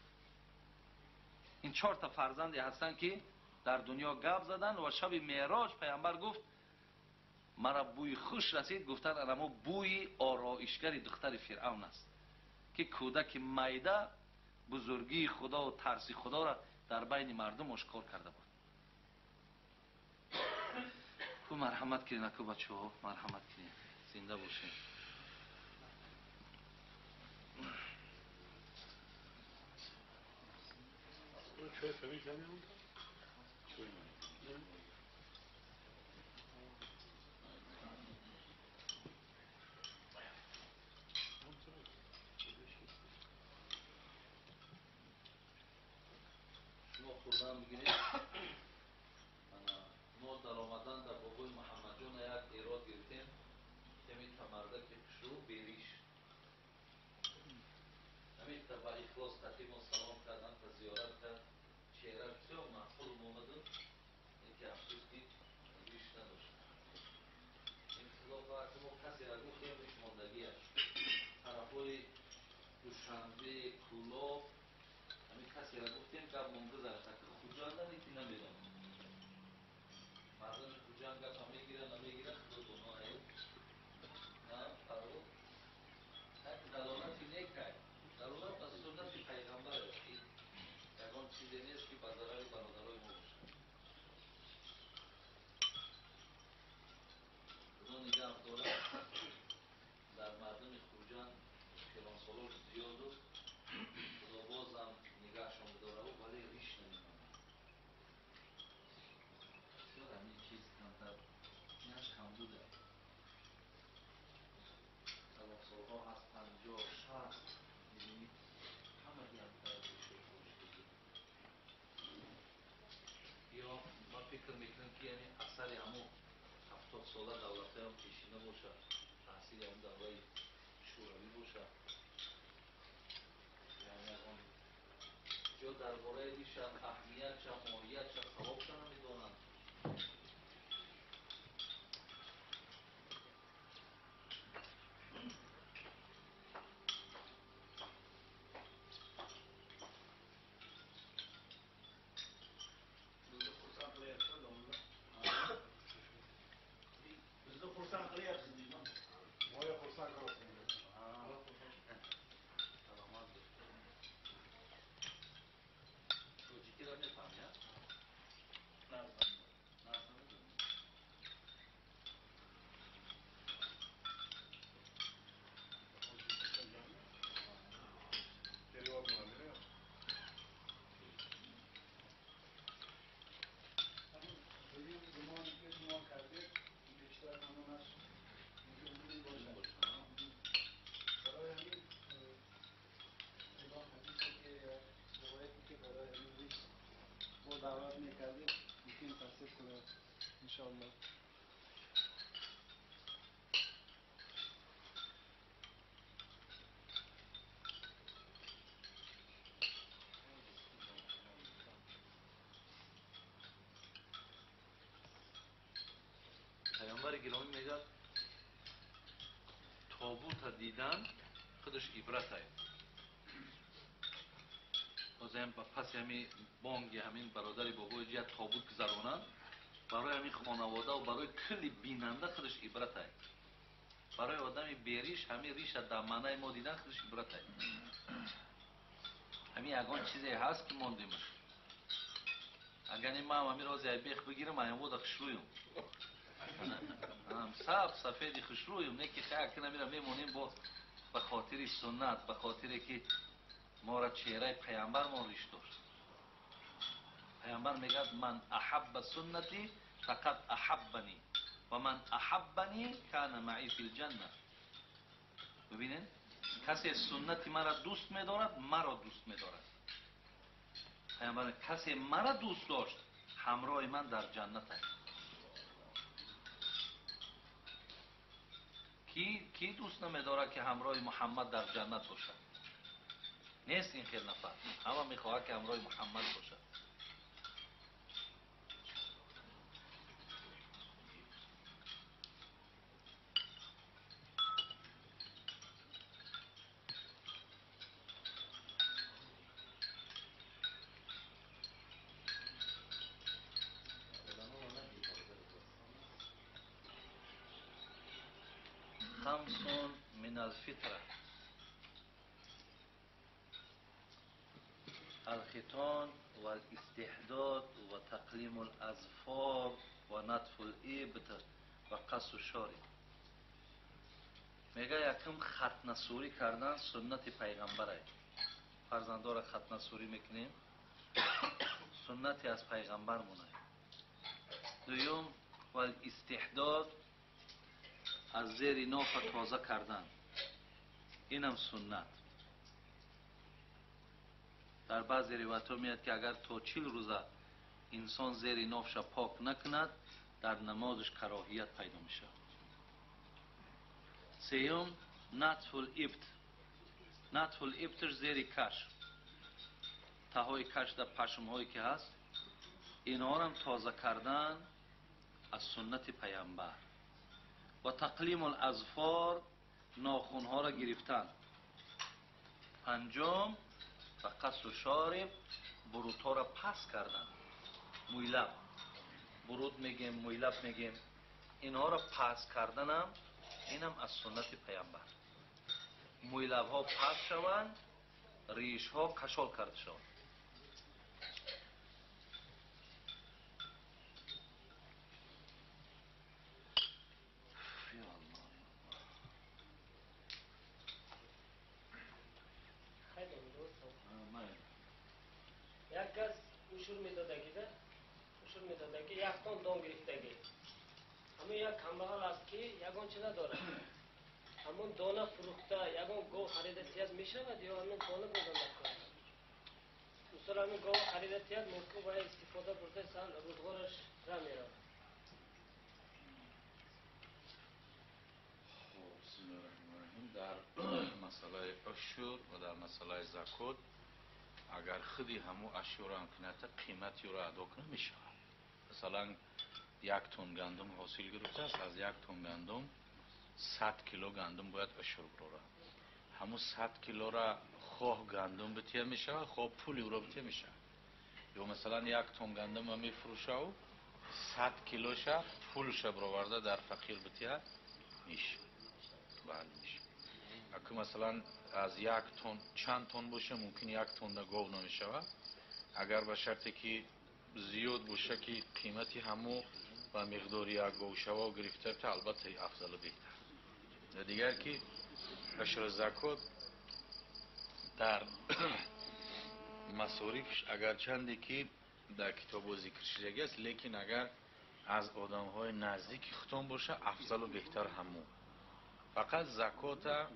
این 4 تا فرزندی هستند که در دنیا گپ زدن و شب معراج پیامبر گفت مرا بوی خوش رسید، گفتن اما بوی آرایشگر دختر فرعون است که کودک میده بزرگی خدا و ترس خدا را در بین مردم آشکار کرده بود. تو مرحمت کنین اکو بچه ها، مرحمت کنین، زنده باشین. شما خوردن بگیرید. ما در آمدن در بابای محمد جان یک ایراد گرفتیم که همین تمرده که پشو بیریش همین تا با اخلاص تقیم و سلام کردن تا زیارت کرد چهره بسیار محفول مومدن. این که افسوس دید ریش نداشت. این خلاف وقتی ما کسی را گفتیم ریش ماندگی هست. طرفای دوشنبه کلاب همین کسی را گفتیم که مونده زرده که خوجاندن ایتی نمیدان. مردم خوجان گفت نمیگیرن خدا گناه هست. نه فرو یک دلالتی نکرد. دلالت از سنت پیغمبر است. یکان چیزی نیست که به ضرر برادرای ما باشد. خدا نگاه دارد در مردم خوجان فلان سالار زیاد و خدا بازم نگاهشان بداره و ولی ریش نمیماند. بسیار همین چیز کمتر اینش کم بوده. سلام سالها هست 50 60 می‌بینید همه کمتر ریشه خوشگیری. یا ما فکر میکنم که یعنی اثر همو 70 ساله دولته هم پیشینه باشه، تحصیل هم دولای شوروی باشه. یعنی اون جو درباره دیش اهمیت چه ماهیت چه ثواب چه نمیدونند. دعوت میکردیم میتونیم تصدیق کنه انشاءالله. پیامبر گرامی میگه تابوت دیدن خودش عبرت است. بازم پس همین بانگ همین برادر بابای یک تابوت گذرانند برای همین خانواده و برای کلی بیننده خودش عبرت است. برای آدم بیریش همین ریش در معنای ما دیدن خودش عبرت است. همین یگان چیزی هست که موندیمش. اگر این ما همین روز بیخ بگیرم من بود خشرویم. سفیدی خشرویم نه که خیلی کنه میرم میمونیم با به خاطر سنت، به خاطر که ما را چهره پیامبر ما ریش داشت. پیامبر میگه من احب سنتی فقط احبنی و من احبنی کان معی فی الجنه. ببینین کسی سنت مرا دوست می‌دارد مرا دوست می‌دارد. پیامبر کسی مرا دوست داشت همراه من در جنت است. کی دوست نمی‌دارد که همراه محمد در جنت باشد؟ نیست این خیلی نفر. همه می‌خواهد که همراه محمد باشد. خمس من الفطرة الختان والاستحداد وتقليم الأظفار ونتف الإبط وقص الشارب. میگه یکم ختنه‌سوری کردن سنت پیغمبره. فرزندا را ختنه‌سوری میکنیم سنتی از پیغمبر مونه. دوم والاستحداد از زیر ناف تازه کردن، اینم سنت. در بعضی روایت ها میاد که اگر تا 40 روزه انسان زیر نافش پاک نکند در نمازش کراهیت پیدا میشه. سیوم نتف الابط. نتف الابطش زیر کش، تهای کش در پشم هایی که هست اینها هم تازه کردن از سنت پیامبر. و تقلیم الاظفار ناخن ها را گرفتن. پنجم و قص و شارب بروت ها را پس کردن. مویلب برود میگیم مویلب میگیم اینها را پس کردنم اینم از سنت پیامبر. مویلب ها پس شوند ریش ها کشال کرده شوند. یک کس اشور میدادگیده اشور میدادگی یک تن دام گرفتگی همون یک کمبغل است که یگان چی نداره همون دانه فروخته یگان گو خریده تیاد میشود یا همون دانه بزنده کنه. مثلا همون گو خریده تیاد ممکن باید استفاده برده سال رودگارش را میره. بسم الله الرحمن الرحیم. در مسئله اشور و در مسئله زکات اگر خودی همو اشور هم کنه قیمتی را ادا کنه میشه. مثلا 1 تن گندم حاصل گرفته است، از 1 تن گندم 100 کیلو گندم باید اشور بروره. همو 100 کیلو را خواه گندم بتیه میشه خواه پولی رو بتیه میشه. یا مثلا 1 تن گندم هم میفروشه و 100 کیلوش پولش برآورده در فقیر بتیه میشه. بله میشه. اگه مثلا از 1 تن چند تن باشه ممکن 1 تن دا گاو نمیشه. اگر به شرطی که زیاد باشه که قیمتی همو و مقداری یک گاو شوا گرفته تا البته افضل و بهتر. و دیگر که اشر زکات در مصارفش اگر چندی که در کتاب و ذکر شده است لیکن اگر از آدم های نزدیک خودتون باشه افضل و بهتر همو. فقط زکات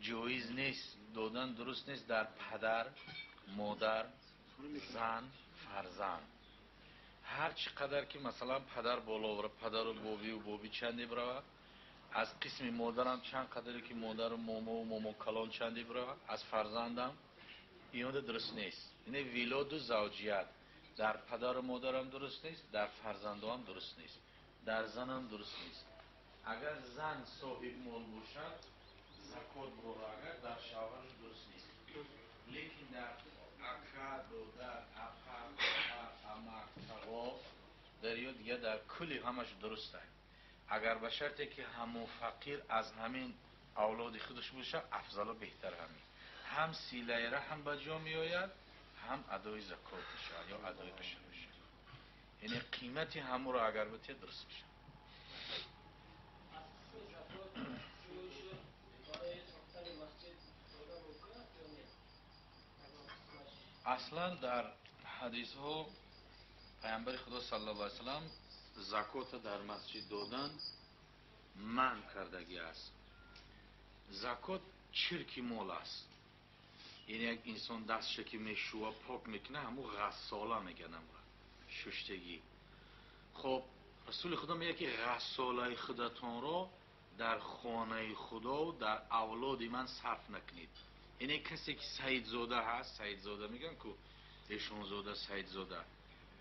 جایز نیست دادن، درست نیست در پدر، مادر، زن، فرزند. هر چقدر که مثلا پدر بالا بره، پدر و بابی چندی بره، از قسم مادرم چند قدری که مادر و ماما کلان چندی بره، از فرزندم اینا درست نیست. اینه ولاد و زوجیت در پدر و مادرم درست نیست، در فرزندم هم درست نیست، در زنم درست نیست. اگر زن صاحب مال باشد زکات برو، اگر در شوهرش درست نیست. لیکن در اکا، دادر، اپا، امک، توا در یا دیگه در کلی همش درست است. اگر به شرطی که همو فقیر از همین اولاد خودش باشه افضل و بهتر همین هم سیله رحم به جا می آید هم ادای زکات بشه یا ادای عشر بشه. یعنی قیمتی همو رو اگر بته درست بشه. اصلا در حدیث ها پیامبر خدا صلی الله علیه وسلم زکات در مسجد دادن منع کردگی است. زکات چرکی مال است. یعنی یک انسان دستش که میشوه پاک میکنه همو غساله میگن ششتگی. خب رسول خدا میگه که غساله خودتان را در خانه خدا و در اولاد من صرف نکنید. یعنی کسی که سید زاده هست، سید زاده میگن که ایشون زاده سید زاده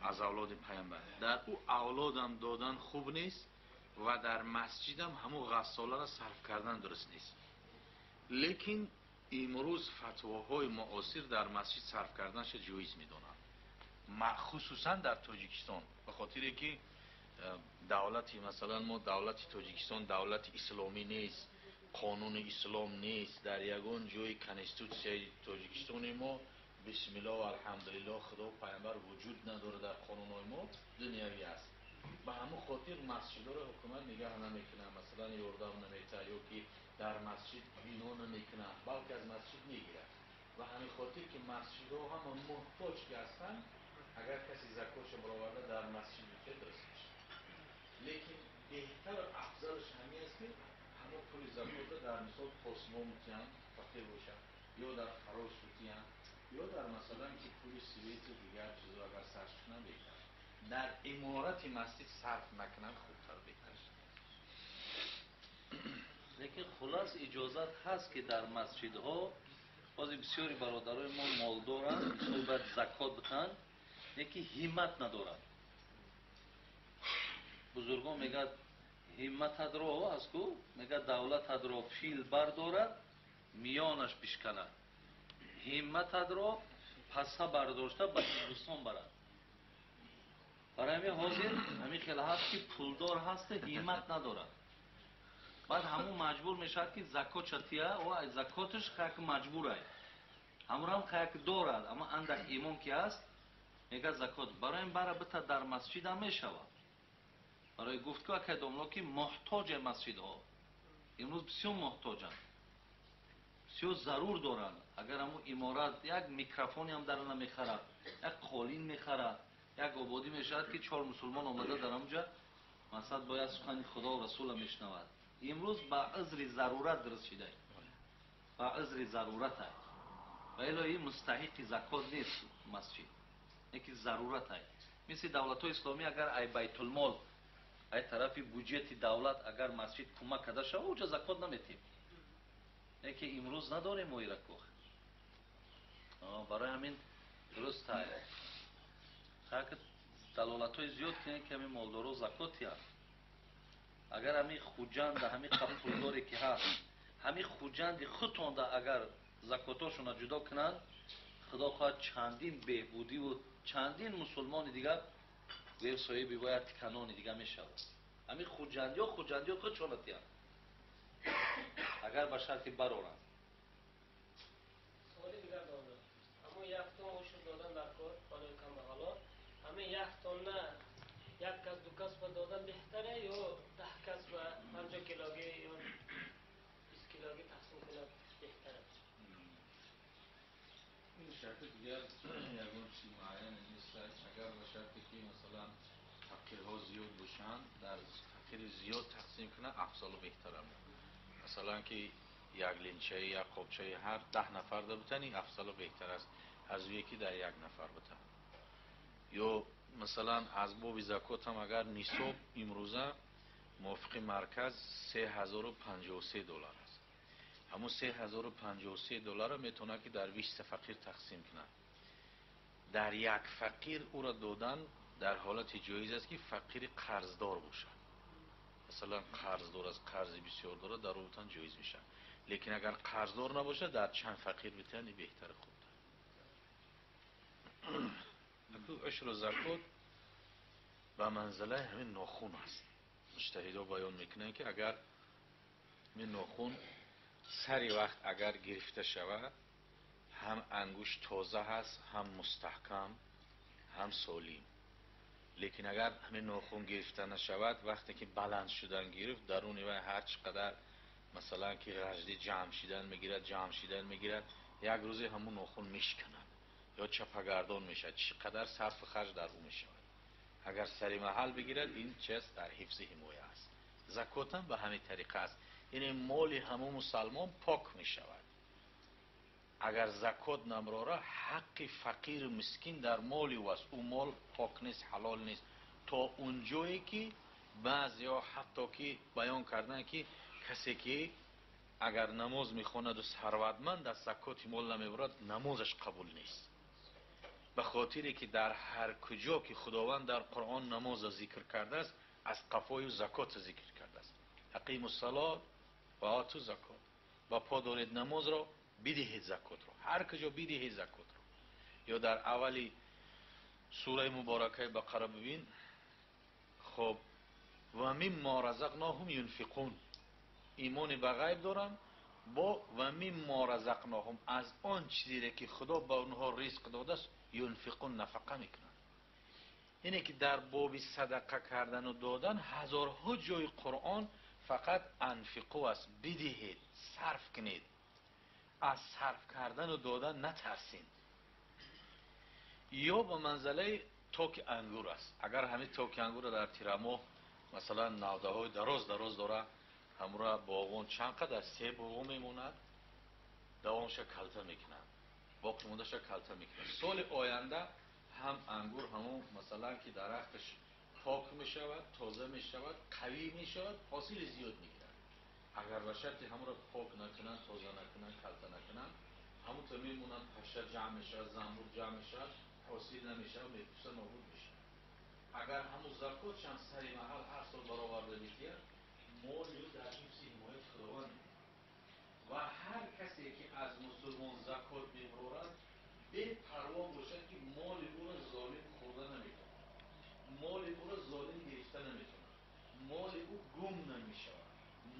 از اولاد پیامبر، در او اولادم دادن خوب نیست و در مسجدم همو غساله را صرف کردن درست نیست. لیکن امروز فتواهای معاصر در مسجد صرف کردنش جایز میدونن، خصوصا در تاجیکستان، به خاطر که دولتی مثلا ما دولت تاجیکستان دولت اسلامی نیست، قانون اسلام نیست، در یگان جای کنستیتوسیون تاجیکستان ما بسم الله و الحمدلله خدا و پیامبر وجود نداره در قانونهای ما دنیوی است. به همون خاطر مسجد رو حکومت نگه نمیکنه، مثلا یردم نمیته یا که در مسجد بنا نمیکنه بلکه از مسجد میگیره. و همین خاطر که مسجد ها هم محتاج که هستن اگر کسی زکاتش برآورده در مسجد بده درست میشه. لیکن بهتر و افضلش همین است که همه پول زکات در مثال پاسمون میتونن فقیر باشن یا در خراج بتونن یا در مثلا که پول سویت و دیگر چیزا اگر صرف کنن بهتر. در عمارت مسجد صرف نکنن خوبتر بهتر. لیکن خلاص اجازت هست که در مسجدها بازی بسیاری برادرای ما مال دارن بسیاری باید زکات بتن لیکن همت ندارن. بزرگان میگه همت را از کو میگه دولت را فیل بردارد میانش بشکند، همت را پسه برداشته به هندوستان برد. برای همین حاضر همین خیلی هست که پولدار هست همت ندارد، بعد همون مجبور میشه که زکات چطیه و زکاتش خیلی مجبوره، همون هم خیلی دارد اما اندک ایمان که هست میگه زکات برای این برای بتا در مسجد هم میشود. برای گفت که اکیداملا که محتاج مسجد ها امروز بسیار محتاجن، بسیار ضرور دارن. اگر همون امارت یک میکروفونی هم در نمیخرد، یک قالین میخرد، یک آبادی میشود که 4 مسلمان آمده در اونجا مثلا باید سخن خدا و رسول میشنود. امروز با عذر ضرورت درست شده، با عذر ضرورت ہے و الهی مستحق زکات نیست مسجد، یکی ضرورت ہے. مثل دولت های اسلامی اگر ای بیت المال ای طرفی بودجه دولت اگر مسجد کمک کرده شود اونجا زکات نمیتیم، یکی امروز نداریم ما ایرا کوخ. برای همین درست ہے خیلی دلالت های زیاد کنه که همین مالدارو زکاتی هست. اگر همین خوجند همین قبولداری که هست همین خوجند خودتان اگر زکاتاشون جدا کنن خدا خواهد چندین بهبودی و چندین مسلمان دیگر غیر صاحبی باید تکنان دیگر میشود. همین خوجندی ها خودشون هستند اگر به شرطی برارن. سوالی دیگر دارم، اما یک تون عشر دادن در کار بالای کم بغلا همین یک تون نه یک کس دو کس با دادن بهتره یا 10 کس و 50 کیلوگی یا 20 کیلوگی تقسیم کنه بهتره؟ این شرط دیگر یکون چیز معین نیست. اگر به شرطی که مثلا فقیرها زیاد باشن در فقیر زیاد تقسیم کنه افضل و بهتره. مثلا که یک لینچه یک قبچه هر 10 نفر ده بتنی افضل و بهتر است از یکی در 1 نفر بتن. یا مثلا از باب زکات هم اگر نصاب امروزه موافق مرکز $3053 است، همون $3053 میتونه که در 20 فقیر تقسیم کنه. در یک فقیر او را دادن در حالت جایز است که فقیر قرضدار باشه، مثلا قرضدار از قرض بسیار داره در اون بتن جایز میشه. لیکن اگر قرضدار نباشه در چند فقیر بتنی بهتر خوبه. عشر و زکات به منزله همین ناخون است. مجتهدا بیان میکنن که اگر این ناخن سری وقت اگر گرفته شود هم انگوش تازه هست، هم مستحکم، هم سالم. لیکن اگر همین ناخن گرفته نشود وقتی که بلند شدن گرفت درون و هر چقدر مثلا که رجدی جمع شدن میگیرد یک روزی همون ناخن میشکنند یا چپگردان میشد، چقدر صرف خرج در او میشود. اگر سری محل بگیرد این چیز در حفظ حمایه است. زکات هم به همین طریقه است، یعنی مال همون مسلمان پاک میشود. اگر زکات نمراره حق فقیر مسکین در مالی و است، او مال پاک نیست، حلال نیست. تا اونجایی که بعضیا حتی که بیان کردن که کسی که اگر نماز میخواند و ثروتمند از زکات مال نمیبرد نمازش قبول نیست، به خاطری که در هر کجا که خداوند در قرآن نماز ذکر کرده است از قفای زکات ذکر کرده است. اقیموا الصلاة و آتوا الزکات، با پا دارید نماز را، بدهید زکات را. هر کجا بدهید زکات را. یا در اولی سوره مبارکه بقره ببین، خب و مما رزقناهم ينفقون، ایمان به غیب دارن با و مما رزقناهم، از آن چیزی که خدا به اونها رزق داده است ينفقون، نفقه میکنن. اینه که در باب صدقه کردن و دادن هزارها جای قرآن فقط انفقوا است، بدهید، صرف کنید. از صرف کردن و دادن نترسین. یا به منزله توک انگور است. اگر همین توک انگور در تیرمو مثلا نوده های دراز داره، همراه باغون چند قدر 3 باغون میموند، دوامش کلته میکنند، باقی موندهش کلته میکنند. سال آینده هم انگور همون مثلا که درختش پاک میشود، تازه میشود، قوی میشود، حاصل زیاد میگیرد. اگر به شرطی همون را پاک نکنند، تازه نکنند، کلته نکنند، همونطور میمونند، پشه جمع میشود، زنبور جمع میشود، حاصل نمیشود، میپوسه، نابود میشه. اگر همون زکات هم سری محل هر سال برآورده میشه، مالی در حفظ حمایت خداوند می‌ماند. و هر کسی که از مسلمان زکات میبرد به پروا باشد که مال او را ظالم خورده نمیکنه، مال او را ظالم گرفته نمیکنه، مال او گم نمیشود،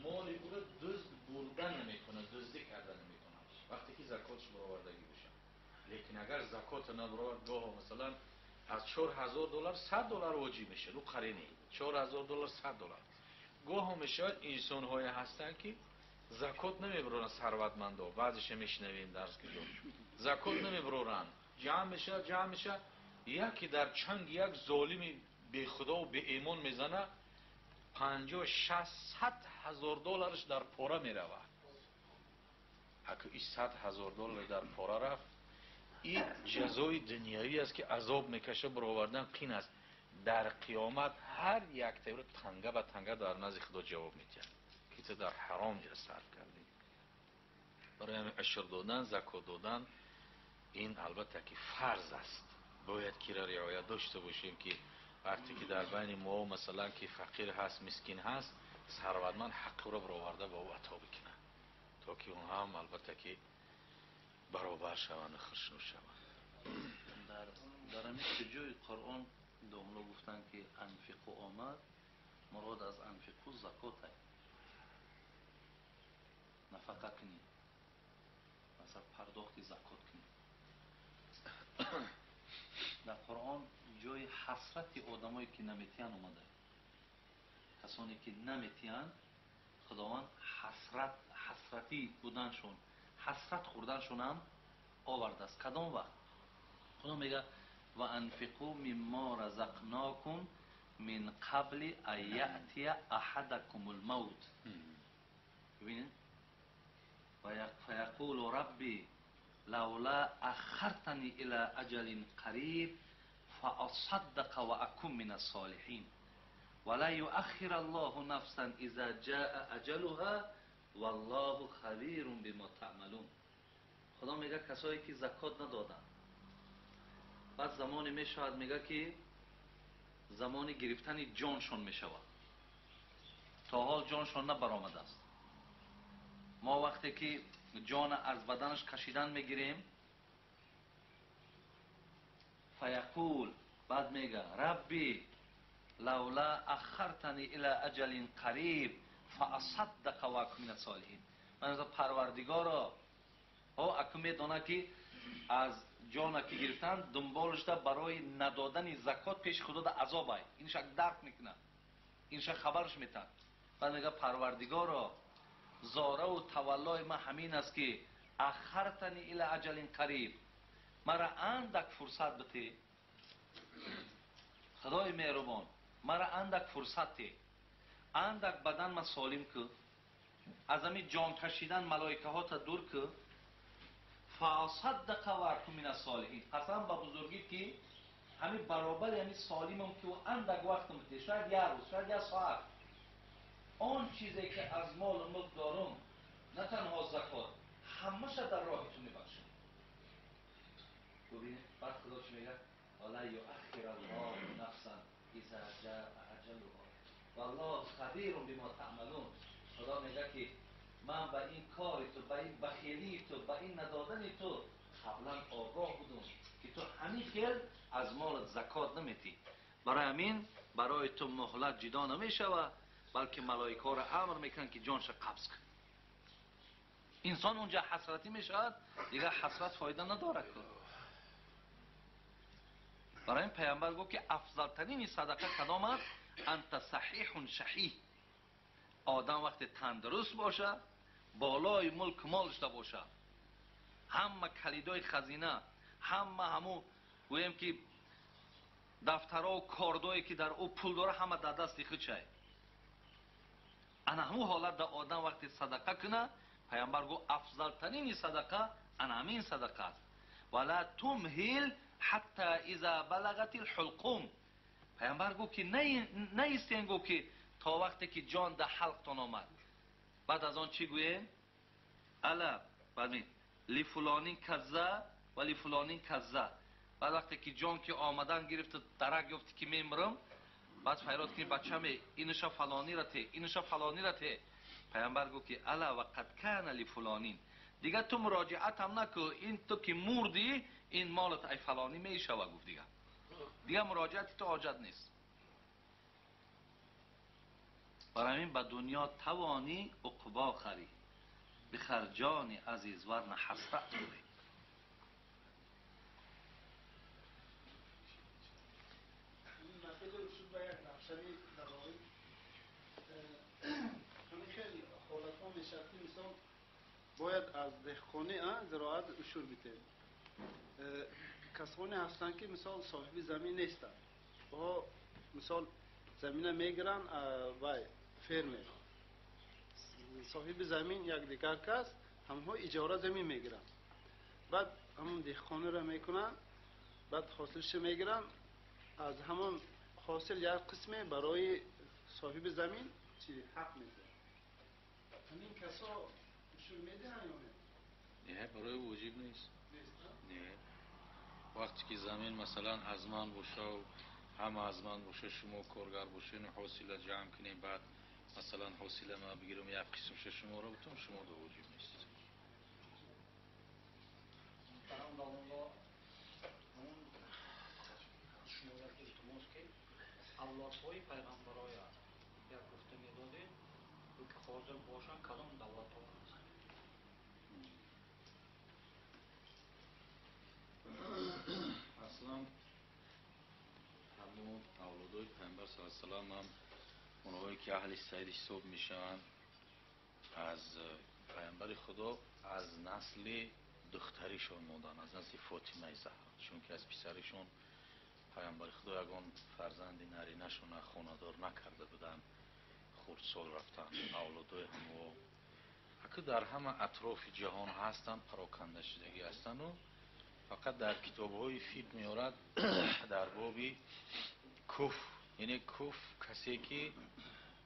مال او را دزد برده نمیکنه، دزدی کرده نمیکنه وقتی که زکاتش برآوردگی بشه. لیکن اگر زکات نبرد، گاه مثلا از $4000 $100 واجب میشه رو قرینه، $4000 $100. گاه هم میشود انسان های هستن که زکات نمیبرن، ثروتمندا بعضیش میشنویم درس که زکات نمیبرن، جمع میشه یکی در چنگ یک ظالمی به خدا و به ایمان میزنه، 50-60 هزار دلارش در پاره میرود. اگه این $100,000 در پاره رفت، این جزای دنیایی است که عذاب میکشه، برآوردن قین است. در قیامت هر یک تیور تنگه به تنگه در نزد خدا جواب میده که تو در حرام صرف کردی. برای همین عشر دادن، زکات دادن این البته که فرض است، باید که را رعایت داشته باشیم که وقتی که در بین ما مثلا که فقیر هست، مسکین هست، ثروتمند حق را برآورده با او عطا بکنه تا که اون هم البته که برابر شوند و خوشنود شوند. در همین جای قرآن دوملا گفتن که انفقو آمد، مراد از انفقو زکات است. نفقه کنی، مثلا پرداخت زکات کنی. در قرآن جای حسرت آدمایی که نمیتین اومده، کسانی که نمیتین، خداوند حسرتی بودنشون، حسرت خوردنشون هم آورده است. کدام وقت؟ خدا میگه و انفقوا مما رزقناکم من قبل ان یأتی احدکم الموت. ببینید فیقول ربی لولا اخرتنی الى اجل قریب فاصدق و اکن من الصالحین ولا یؤخر الله نفسا اذا جاء اجلها والله خبیر بما تعملون. خدا میگه کسایی که زکات ندادن، بعد زمانی میشود میگه که زمانی گرفتن جانشون میشود، تا حال جانشون نبرآمده است. ما وقتی که جان از بدنش کشیدن میگیریم، فیقول، بعد میگه ربی لولا اخرتنی الى اجل قریب فاصدق و اکن من الصالحین. من از پروردگارا اکو میدونه که از جانا که گرفتن دنبالش ده برای ندادن زکات پیش خدا ده عذاب های اینش درک میکنه، اینش خبرش میتن. بعد میگه پروردگارا زاره و تولای من همین است که اخرتنی الی اجل قریب، مرا اندک فرصت بده خدای مهربان، مرا اندک فرصت ده، اندک بدن ما سالم که از همین جان کشیدن ملائکه ها تا دور که فاصدق و اکن من الصالحین. قسم به بزرگی که همین برابر همین سالمم که و اندک وقت بده، شاید یه روز، شاید یه ساعت، آن چیزی که از مال و ملک دارم نه تنها زکات همه‌ش در راهتون میبخشم. ببینید بعد خداش میگه ولا یؤخر الله نفسا اذا جاء اجلها والله خبیر بما تعملون. خدا میگه که من به این کار تو، به این بخیلی تو، به این ندادن تو قبلا آگاه بودم که تو همین خیل از مال زکات نمیتی. برای همین برای تو مهلت جدا نمیشوه، بلکه ملائکه را امر میکنن که جانش قبض کن. انسان اونجا حسرتی میشود، دیگه حسرت فایده نداره که. برای این پیامبر گفت که افضل ترین صدقه کدام است؟ انت صحیح شحیح. آدم وقتی تندرست باشه، بالای ملک مال داشته باشه، همه کلیدای خزینه، همو گویم که دفترها و کاردایی که در او پول داره همه در دست خود شه. انا همو حالت در آدم وقتی صدقه کنه، پیامبر گفت افضل ترین صدقه انا همین صدقه است. ولا تمهل حتی اذا بلغت الحلقوم. پیامبر گفت که نه ایستین گفت که تا وقتی که جان در حلقتان آمد. بعد از آن چی گوییم؟ الا بعد لفلانین کذا و لفلانین کذا. بعد وقتی که جان که آمدن گرفت درک گفت که میمرم، بعد فریاد کنی بچه‌م اینشا فلانی را ته، اینشا فلانی را ته. پیامبر گفت که الا و قد کان لفلانین. دیگه تو مراجعت هم نکو، این تو که مردی این مالت ای فلانی میشه و گفت دیگه مراجعت تو حاجت نیست. برای همین به دنیا توانی عقبا خری، بخر جان عزیز ورنه حسرت خوری. مسئله رسول به یک نقشه دقایق همین خیلی حالت ها نشستی مثال باید از دهخانه زراعت اشور بیته. کسانی هستن که مثال صاحب زمین نیستن و مثال زمینه میگیرن و فرمه صاحب زمین یک دیگر کس همه اجاره زمین میگیرن، بعد همون دهخانه را میکنن، بعد حاصلش میگیرن، از همون حاصل یک قسمه برای صاحب زمین چی حق میده. همین کسا اشور میده یا نه؟ نه برای واجب نیست. نه وقتی که زمین مثلا از من باشه و همه از من باشه، شما کارگر باشین و حاصل جمع کنین، بعد مثلا حاصل ما بگیرم یک قسمش شما رو بتون، شما دو واجب نیست. برام دامونلا همون شما در التماس که اولادهای پیغمبرای یک گفته میداده که حاضر باشن کدام دولت ها هستن. اصلا همون اولادای پیامبر صلی الله علیه و آله هم اونهایی که اهل سعید حساب میشن از پیامبر خدا از نسل دختریشون مودن، از نسل فاطمه زهرا، چون که از پسرشون پیامبر خدا یگان فرزند نرینه‌شون خانه‌دار نکرده بودن، خردسال رفتن. اولادای هم و در همه اطراف جهان هستن، پراکنده شدگی هستن و فقط در کتاب‌های فقه میارد در بابی کف، یعنی کف کسی که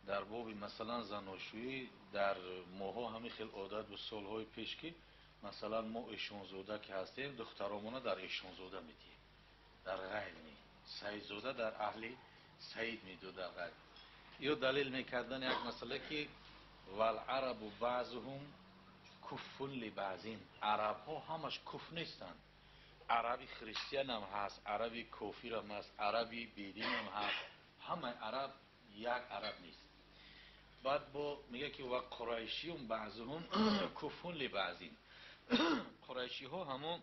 در بابی مثلا زناشویی در ماها همین خیلی عادت و سالهای پیش که مثلا ما ایشانزاده که هستیم دخترامونه در ایشانزاده میدیم، در غیر می سعید زاده در اهل سعید میدو در غیر. یا دلیل میکردن یک مسئله که والعرب و بعضهم کف لبعضین، عرب ها همش کف نیستن، عربی خریستیان هم هست، عربی کافر هم هست، عربی بیدین هم هست، همه عرب یک عرب نیست. بعد با میگه که و قریشیون بعضهم کفون لبعضین. قریشی ها همون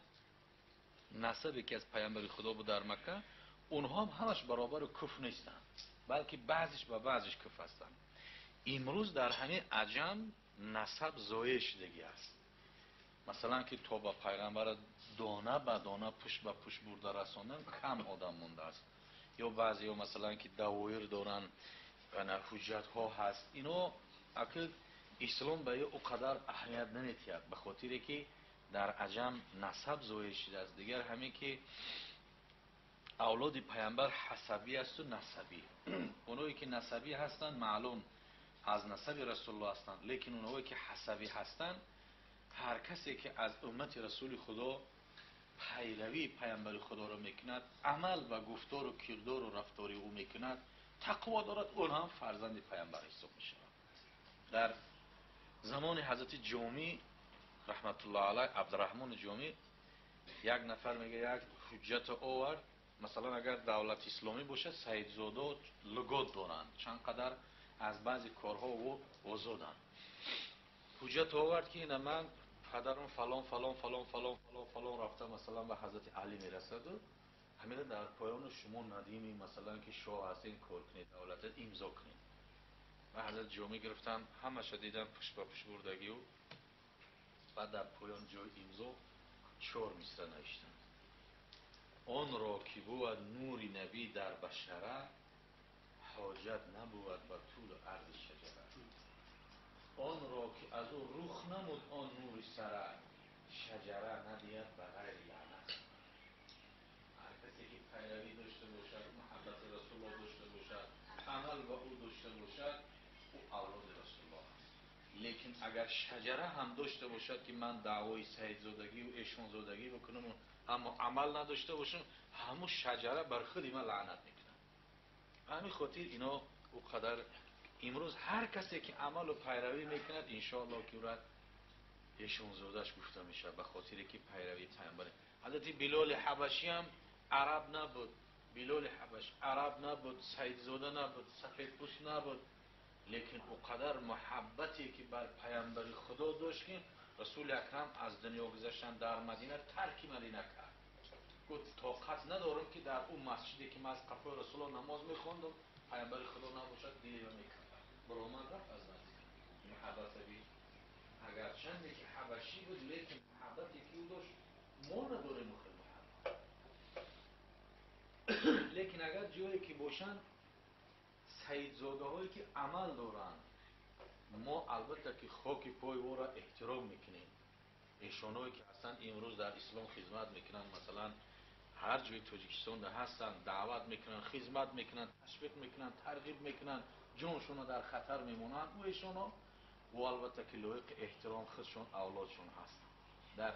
نسبی که از پیامبر خدا بود در مکه، اونها هم همش برابر کف نیستن، بلکه بعضیش با بعضیش کف هستن. امروز در همین عجم نسب زایع شدگی است. مثلا که تو با پیغمبر دانه به دانه پشت به پشت برده رساندن کم آدم مونده است. یا بعضی ها مثلا که دوایر دارن حجت ها هست، اینو اگه اسلام به او قدر اهمیت نمیتید، به خاطری که در عجم نسب زایع شده است. دیگر همین که اولاد پیامبر حسبی است و نسبی. اونایی که نسبی هستند معلوم از نسب رسول الله هستند، لیکن اونایی که حسبی هستند، هر کسی که از امت رسول خدا پیروی پیامبر خدا رو میکند، عمل و گفتار و کردار و رفتار او میکند، تقوا دارد، اون هم فرزند پیامبر حساب میشود. در زمان حضرت جامی رحمت الله علیه، عبدالرحمن جامی، یک نفر میگه یک حجت آورد، مثلا اگر دولت اسلامی باشه سیدزاده لگات دارند، چند قدر از بعضی کارها و آزادند. حجت آورد که این من پدرم فلان فلان فلان فلان فلان فلان رفته مثلا به حضرت علی میرسد و همین در پایان شما ندیمی مثلا که شاه هستین کار کنید، دولت امضا کنید. و حضرت جامی گرفتن همه شدیدن پشت به پشت بردگی و بعد در پایان جای امضا 4 مصرع نوشتند. آن را که بود نور نبی در بشره، حاجت نبود به طول عرض شجره. آن را که از او رخ نمود آن نور سره، شجره ندید به غیر لعنت. هر کسی که پیروی داشته باشد، محبت رسول الله داشته باشد، عمل با او داشته باشد، او اولاد رسول الله است. لیکن اگر شجره هم داشته باشد که من دعوای سیدزادگی و ایشان زادگی بکنم اما عمل نداشته باشم، همون شجره بر خود من لعنت میکنم. همین خاطر اینا او قدر امروز هر کسی که عمل و پیروی میکند انشاءالله که او را ایشان زادش گفته میشه، به خاطری که پیروی پیامبر. حضرت بلال حبشی هم عرب نبود، بلال حبش عرب نبود، سیدزاده نبود، سفیدپوست نبود، لیکن او قدر محبتی که بر پیامبر خدا داشت که رسول اکرم از دنیا گذشتن در مدینه ترک مدینه کرد. گفت طاقت ندارم که در اون مسجدی که من از قفای رسول الله نماز میخوندم پیامبر خدا نباشد دیلی و میکرد. برآمد رفت از مدینه. محبت بی اگر چندی که حبشی بود، لیکن محبتی که او داشت ما نداریم مخل محبت. لیکن اگر جایی که باشن سیدزاده هایی که عمل دارن، ما البته که خاک پای او را احترام میکنیم. ایشان هایی که اصلا امروز در اسلام خدمت میکنن، مثلا هر جای تاجیکستان هستن دعوت میکنن، خدمت میکنن، تشویق میکنن، ترغیب میکنن، جانشون در خطر میمونن، و ایشان ها و البته که لایق احترام خودشون اولادشون هستن. در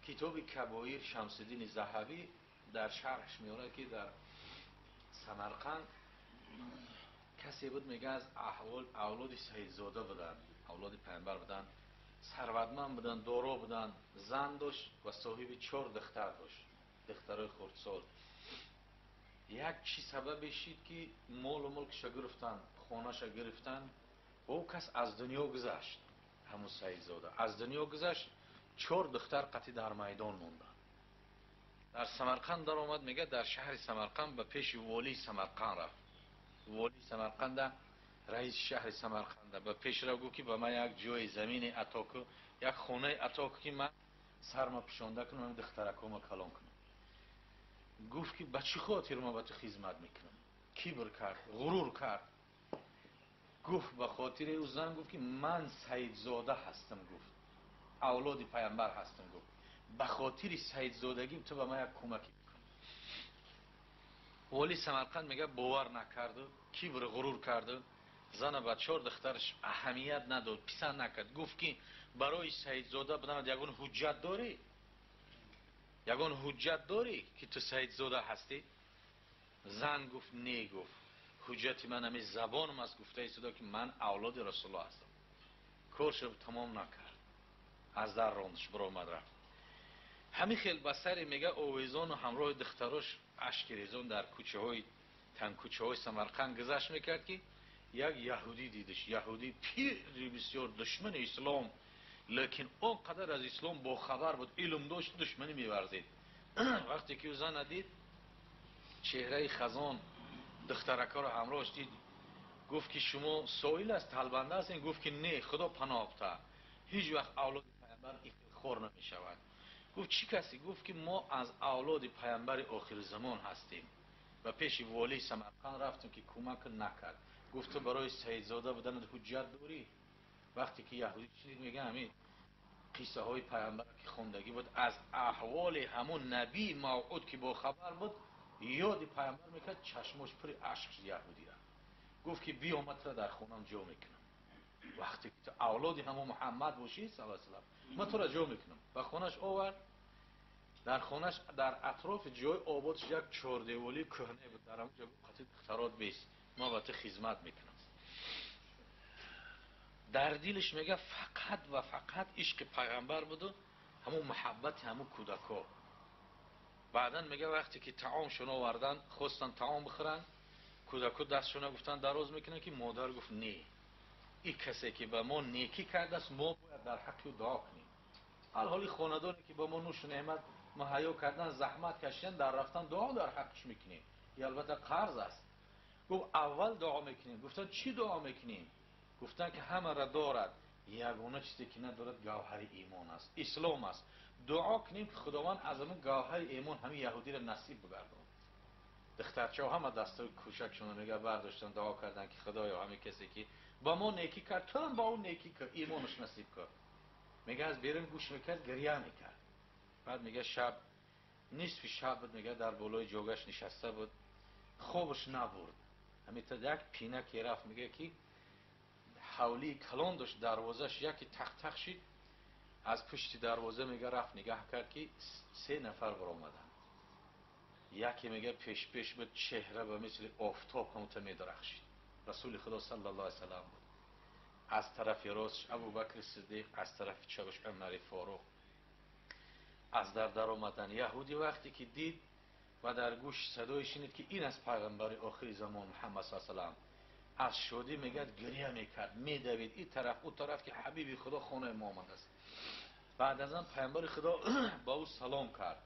کتاب کبایر شمس الدین ذهبی در شرحش میاره که در سمرقند کسی بود میگه از اولاد سیدزاده بودن، اولاد پیامبر بودن، ثروتمند بودن، دارا بودن، زن داشت و صاحب 4 دختر داشت، دخترای خردسال. یک چی سبب شد که مال و ملکش گرفتن، خانه‌اش گرفتن، او کس از دنیا گذشت. همون سیدزاده از دنیا گذشت، 4 دختر قطعی در میدان موندن. در سمرقند در آمد، میگه در شهر سمرقند به پیش والی سمرقند رفت. والی سمرقند رئیس شهر سمرقند به پیش رو گفت که به من یک جای زمین عطا کن، یک خانه عطا کن که من سرما پوشانده کنم، دخترکم کلام کنم. گفت که به چه خاطر ما به تو خدمت میکنم؟ کبر کرد، غرور کرد. گفت به خاطر او زن گفت که من سیدزاده هستم، گفت اولاد پیامبر هستم، گفت به خاطر سیدزادگی تو به من یک کمکی بکن. والی سمرقند میگه باور نکرد، کبر غرور کرد، زن با 4 دخترش اهمیت نداد، پسند نکرد. گفت که برای سیدزاده بدن یگان حجت داری؟ یگان حجت داری که تو سیدزاده هستی؟ زن گفت نه، گفت حجت من همین زبانم است، گفته ایستاده که من اولاد رسول الله هستم. کارش تمام نکرد، از در راندش، برآمد رفت. همین خیل بسری میگه آویزان و همراه دختراش اشک ریزان در کوچه های تنکوچه های سمرقند گذشت میکرد که یک یهودی دیدش. یهودی پیری بسیار دشمن اسلام، لیکن اونقدر از اسلام با خبر بود، علم داشت، دشمنی میورزید. وقتی که او زن دید چهره خزان دخترکا رو همراهش دید، گفت که شما سائل است، طلبنده هستین؟ گفت که نه، خدا پناه بده، هیچ وقت اولاد پیامبر افتخار نمی شود. گفت چی کسی؟ گفت که ما از اولاد پیامبر آخر زمان هستیم و پیش والی سمرقند رفتیم که کمک نکرد. گفت تو برای سیدزاده بودن حجت داری؟ وقتی که یهودی شنید میگه همین قصه های پیامبر که خوندگی بود، از احوال همون نبی موعود که با خبر بود یاد پیامبر میکرد، چشماش پر اشک یهودی را. گفت که بیامد را در خونم جا میکنم. وقتی که تو اولاد همون محمد باشی صلی الله علیه و سلم، من تو را جا میکنم. و خونش آورد. در خونش در اطراف جای آبادش یک چهاردیوالی کهنه بود. در همونجا قطعه دخترات بیست، ما با تو خدمت میکنم. در دلش میگه فقط و فقط عشق پیغمبر بود و همون محبت همون کودکا. بعدن میگه وقتی که طعامشون آوردن خواستن طعام بخورن، کودکا دستشون گفتن دراز میکنن که مادر گفت نه، این کسی که به ما نیکی کرده است ما باید در حق او دعا کنیم. حالی خاندانی که با ما نوش و نعمت مهیا کردن، زحمت کشیدن، در رفتن دعا در حقش میکنیم. این البته قرض است. گفت اول دعا میکنیم. گفتن چی دعا میکنیم؟ گفتن که همه را دارد، یگانه چیزی که ندارد گوهر ایمان است، اسلام است. دعا کنیم که خداوند از اون گوهر ایمان همین یهودی را نصیب بگردون. دخترچه ها همه دستای کوچکشون میگه برداشتن دعا کردن که خدایا همین کسی که با ما نیکی کرد تو هم با اون نیکی کرد، ایمانش نصیب کرد. میگه از بیرون گوش میکرد، گریه میکرد. بعد میگه شب نصف شب بود، میگه در بالای جوگش نشسته بود، خوابش نبرد. همین تا یک پینکی رفت، میگه که حولی کلان داشت، دروازش یکی تق تق شد، از پشت دروازه میگه رفت نگاه کرد که 3 نفر برآمدن. یکی میگه پیش بود، چهره به مثل آفتاب همونطور میدرخشید. رسول خدا صلی الله علیه وسلم بود. از طرف راستش ابوبکر صدیق، از طرف چپش عمر فاروق. از در آمدن یهودی وقتی که دید و در گوش صدای شنید که این از پیغمبر آخر زمان محمد صلی الله علیه و از شادی میگه گریه میکرد، میدوید این طرف اون طرف که حبیبی خدا خانه ما آمده است. بعد از آن پیامبر خدا با او سلام کرد،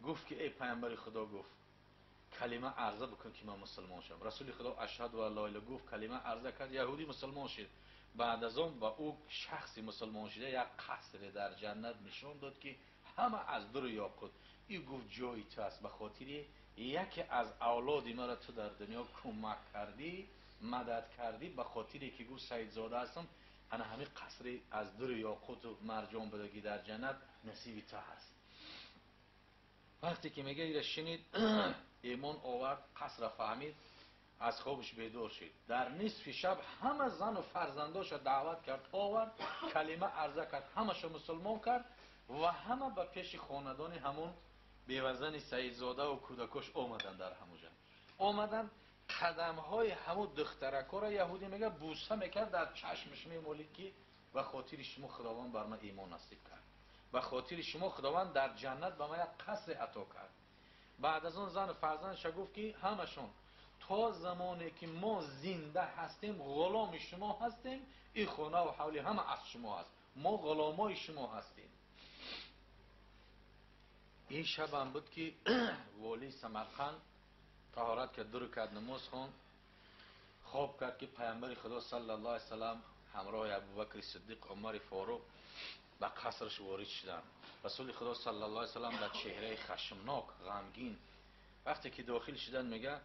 گفت که ای پیامبر خدا، گفت کلمه عرضه بکن که من مسلمان شم. رسول خدا اشهد و لا اله گفت، کلمه عرضه کرد، یهودی مسلمان شد. بعد از آن با او شخصی مسلمان شده یک قصر در جنت نشان داد که همه از در یاقوت. این گفت جای تو است، به خاطر یکی از اولاد مرا تو در دنیا کمک کردی، مدد کردی، به خاطری که گفت سیدزاده هستم، انا همین قصر از در یاقوت و مرجان بدگی در جنت نصیب تو هست. وقتی که میگه ایره شنید ایمان آورد، قصر فهمید، از خوابش بیدار شد. در نصف شب همه زن و فرزنداش دعوت کرد، آورد کلمه عرضه کرد، همش مسلمان کرد و همه به پیش خاندان همون بیوزن سیدزاده و کودکاش آمدن. در همونجا آمدن، قدم های همون دخترکا را یهودی میگه بوسه میکرد، در چشمش میمالید که به خاطر شما خداوند بر من ایمان نصیب کرد، به خاطر شما خداوند در جنت به من یک قصر عطا کرد. بعد از اون زن و فرزندش گفت که همشون تا زمانی که ما زنده هستیم غلام شما هستیم، این خونه و حولی همه از شما هست، ما غلامای شما هستیم. این شب هم بود که والی سمرقند طهارت کرد، در کرد، نماز خوند، خواب کرد که پیامبر خدا صلی الله علیه وسلم همراه ابوبکر صدیق، عمر فاروق به قصرش وارد شدن. رسول خدا صلی الله علیه وسلم با چهره خشمناک، غمگین وقتی که داخل شدن، میگه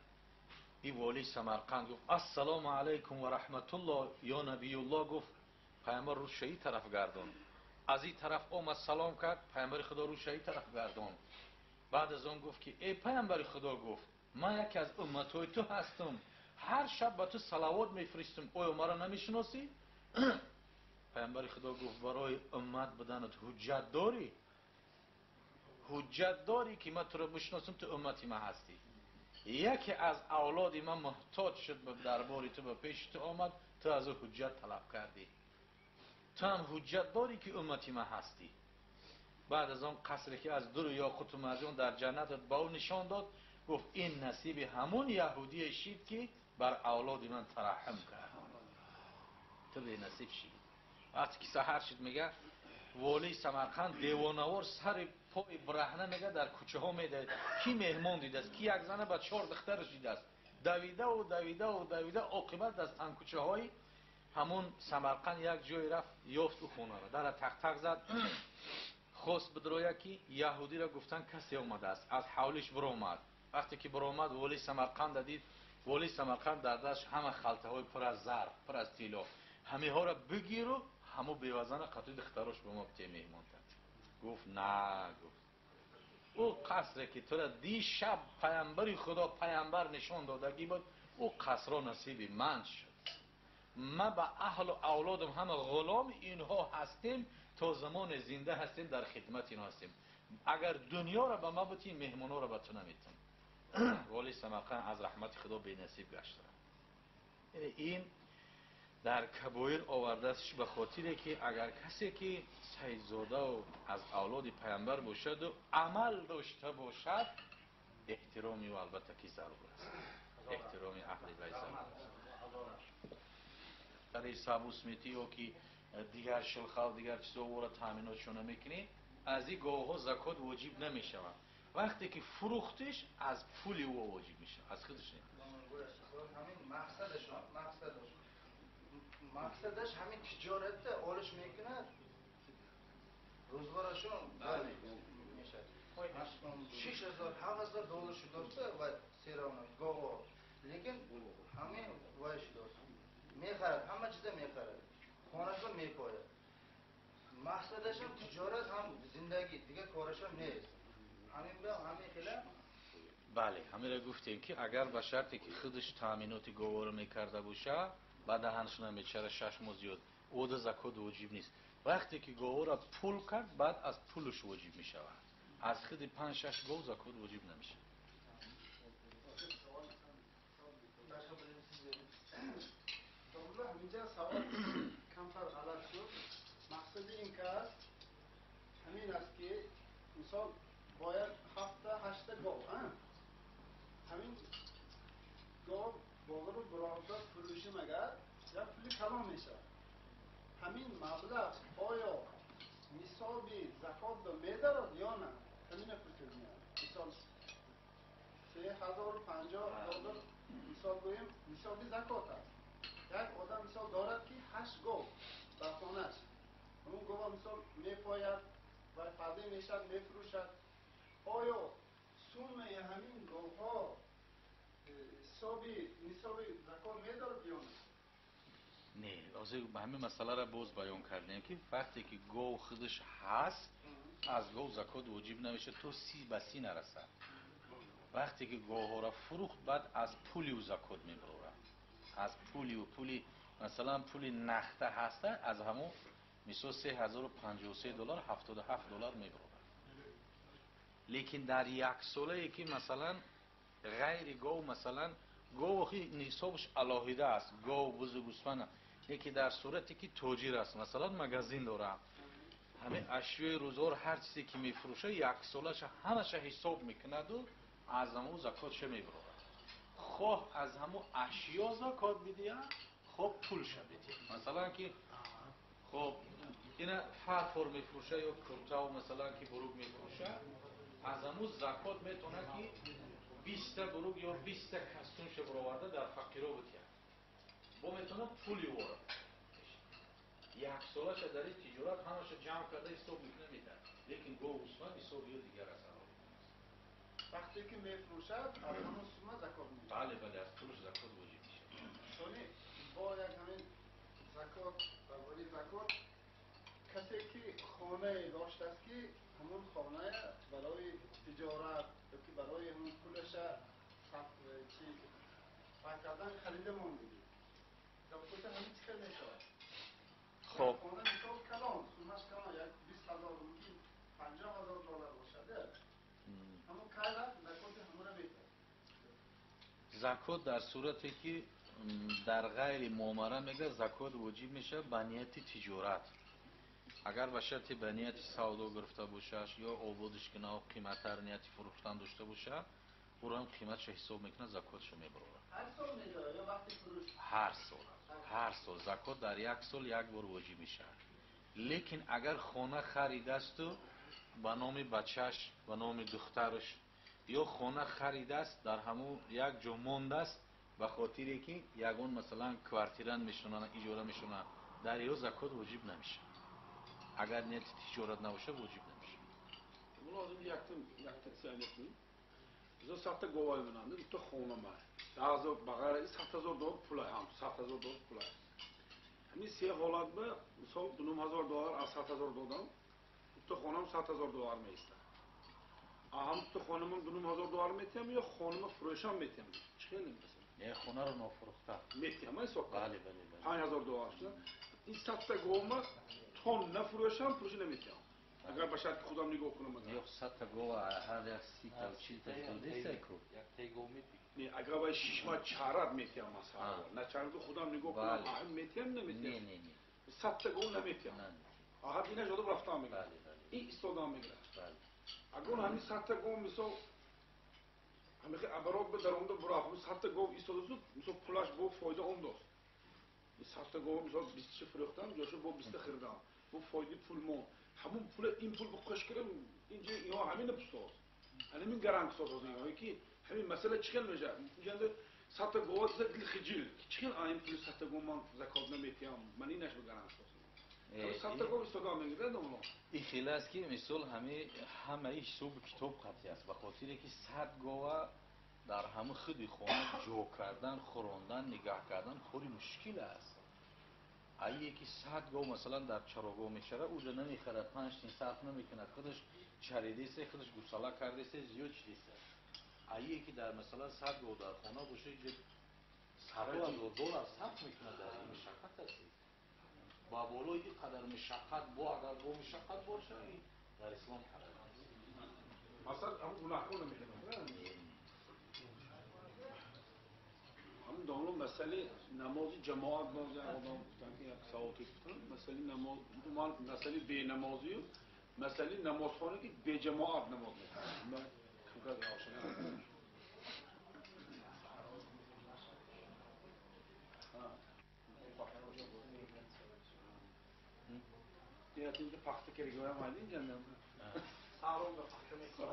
این والی سمرقند گفت السلام علیکم و رحمت الله یا نبی الله. گفت پیامبر رو شهید طرف گردون. از این طرف اومد سلام کرد، پیامبر خدا رو شهید طرف گردون. بعد از اون گفت که ای پیامبر خدا، گفت من یکی از امتای تو هستم، هر شب با تو صلوات میفرستم، آیا مرا نمیشناسی؟ پیامبر خدا گفت برای امت بدنت حجت داری؟ حجت داری که من تو را بشناسم، تو امتی من هستی. یکی از اولادی من محتاج شد به درباری تو، به پیش تو آمد، تو از او حجت طلب کردی، تو هم حجت داری که امتی من هستی. بعد از آن قصری که از در یاقوت و مرجان در جنت با او نشان داد، گفت این نصیب همون یهودی شید که بر اولاد من ترحم کرد. تو به نصیب شید. وقتی که سحر شد میگه والی سمرقند دیوانوار سر پای برهنه میگه در کوچه ها میده کی مهمان دیده است، کی یک زنه با 4 دخترش دیده است، دویده و دویده و دویده عاقبت از ان کوچه های همون سمرقند یک جای رفت یافت او خونه را در تق تق زد. خواست بدرویه که یهودی را گفتن کسی آمده است، از حولش برآمد. وقتی که برآمد والی سمرقند دید، والی سمرقند در دست همه خلطه های پر از زر پر از طلا، همه ها را بگیر و همو بیوزن قطعی دختراش به ما بته مهمان کرد. گفت نه، گفت او قصر که تو را دی شب پیامبر خدا پیامبر نشان دادگی بود، او قصر را نصیب من شد. ما با اهل و اولادم همه غلام اینها هستیم تا زمان زنده هستیم در خدمت اینها هستیم. اگر دنیا را به ما بتیم مهمانا را به تو نمیتیم. والی سمرقند از رحمت خدا بی نصیب گشت. این در کبایر آورده است به خاطره که اگر کسی که سیدزاده و از اولاد پیامبر باشد و عمل داشته باشد احترامی و البته که ضرور است، احترامی اهل بیت ضرور است. در این سبوسمیتی و که دیگر شلخال دیگر چیزا او را تامیناتشون نمیکنی، از این گاوه ها زکات واجب نمیشه. وقتی که فروختش از پول او واجب میشه، از خودش نمیشه. همین مقصدش همین تجارت آلش میکنه، روزگارشون میشه 6000 7000 دلار شده و سیران گاوا، لیکن همین وایش داشت میخرد، همه چیز میخرد، خانهشون میپاید. مقصدشون تجارت هم زندگی دیگه کارشون نیست. همین به همین خیلی بله، همین را گفتیم که اگر به شرطی که خودش تامینات گاوا رو میکرده باشه بعد دهنش نمیچره 6 ماه زیاد او ده زکات واجب نیست. وقتی که گاوا را پول کرد بعد از پولش واجب میشه، از خود 5-6 گاو زکات واجب نمیشه. دولا همینجا سوال کمتر غلط شد. مقصد این که همین است که مثال باید 7-8 گاو همین گاو باقر رو برابر فروشی مگر یا پولی کلام میشه. همین مبلغ آیا نصاب زکات رو میدارد یا نه؟ همین پرسید میاد. مثال 3050 دلار مثال گوییم نصاب زکات است. یک آدم مثال دارد که 8 گاو در خانه‌اش، اون گاو مثال میپاید و فضی میشد میفروشد، آیا سوم همین گاوها نصاب زکات میدارد یا نه؟ نه، لازم همین مسئله را باز بیان کردیم که وقتی که گاو خودش هست از گاو زکات واجب نمیشه تو 30 نرسه. وقتی که گاو ها را فروخت بعد از پولی و زکات میبره، از پولی مثلا پولی نخته هسته از همون مثلا 3053 دلار 77 دلار میبره. لیکن در یک ساله که مثلا غیر گاو، مثلا گاو نصابش علاهیده است، گاو بزرگوسفند، یکی در صورتی که تاجر است مثلا مغازین داره، همه اشیاء روزگار هر چیزی که میفروشه یک سالش همش حساب میکند و از همون زکاتش میبره. خواه از همون اشیاء زکات بدید، خواه پولش بدید. مثلا که خب این فاتور میفروشه یا کرتا و مثلا که بروگ میفروشه، از همون زکات میتونه که 20 بروگ یا 20 کستونش برآورده در فقیرها بتید، با میتونه پولی وارد. یک سالش در این تجارت همش جمع کرده حساب میکنه میده، لیکن گاو اسمه حساب یا دیگر است. وقتی که میفروشد از همون سوم زکات میده. بله از پولش زکات واجب میشه. سونی با یک همین زکات ولی زکات کسی که خانه داشته است که همون خانه برای تجارت یا که برای همون پولش چی کردن خریده ماندگی زکات همین چی میشه؟ خب خانه مثال کلان سومش کلان یک 20,000 ممکن 50,000 دلار باشده، همون کلا زکات همون رو میده. زکات در صورتی که در غیر معامله میگه زکات واجب میشه به نیت تجارت. اگر به شرط به نیت سودا گرفته باشه یا آبادش کنه و قیمتر نیت فروختن داشته باشه او هم قیمتش حساب میکنه، زکاتش میبره. هر سال میداره یا وقتی فروش؟ هر سال زکات در یک سال یک بار واجب میشه. لیکن اگر خانه خریده است و به نام بچهش، به نام دخترش، یا خانه خریده است در همون یک جا مونده است به خاطری که یگون مثلا کوارتیران میشونن، اجاره میشونن، در ایران زکات واجب نمیشه. اگر نیت تجارت نباشه واجب نمیشه. لازم یک تسیانیت کنیم. زو 7 گواهی مننده تو خونه ما. بعضا بغیر 7000 دلار پول هم 7000 دلار پول. همین سه حالت به مثال 2000 دلار از 7000 دادم. تو خونم 7000 دلار میسته. هم تو خانم 2000 دلار میتیم یا خانم فروشم میتیم. چه نمیشه؟ نه خونه رو نفروخته میتیم این سوکا. بله 5000 دلار شد. این 7 گوام تون نفروشم پروش نمیتیم. اگر باشد خودم نگاه کنم نه 100 تا گوه هر یک 30 تا 40 تا دوده سیکو یک تا گوه میتی. نه اگر باید 6 ماه چهارد میتیم مثلا. نه چهارد خودم نگاه کنم آهم میتیم نمیتیم. نه 100 تا گوه نمیتیم. آها اینه جدا رفتم میگم. این استادام میگیره. اگر همین 100 تا گوه مثلا همه که ابرات به درونده برای 100 تا گوه استادوست مثلا پولش با فایده اون داشت. 100 تا گوه مثلا 20 فروختم جاشو با 20 خریدم. با فایده پول مون همون پول این پول بخوش کردم اینجا اینا همین نپستاز. همین گرانک ساز اینا که همین مسئله چیکار میشه؟ میگن 100 تا گوه دل خجیل. چیکار این پول 100 تا گوه من زکات نمیتیم. من اینش به گرانک ساز. 100 تا گوه استاد میگیره دامون. این خیلی است که مثال همه حساب کتاب قطعی است. به خاطری که 100 گوه در همه خودی خانه جو کردن، خوراندن، نگاه کردن خیلی مشکل است. اگه یکی 100 گاو مثلا در چراگاه میشره او رو نمیخره 5 تا صرف نمیکنه خودش چریده سه خودش گوساله کرده سه زیاد چیزی است. اگه یکی در مثلا 100 گاو در خانه باشه که $100,000 صرف میکنه در این مشقت است. با بالای این قدر مشقت با اگر با مشقت باشه در اسلام حرام است. مثلا همون گناهکار نمیکنه. همون دامون مسئله نماز جماعت باز آدم گفتن که یک سواتی گفتن مسئله بی نمازی و مسئله نمازخانه که بی جماعت نماز میکنن. من کمکت آشنا یه تیم که پخته کردی گویم هایدین جندم سهرام به پخته میکنه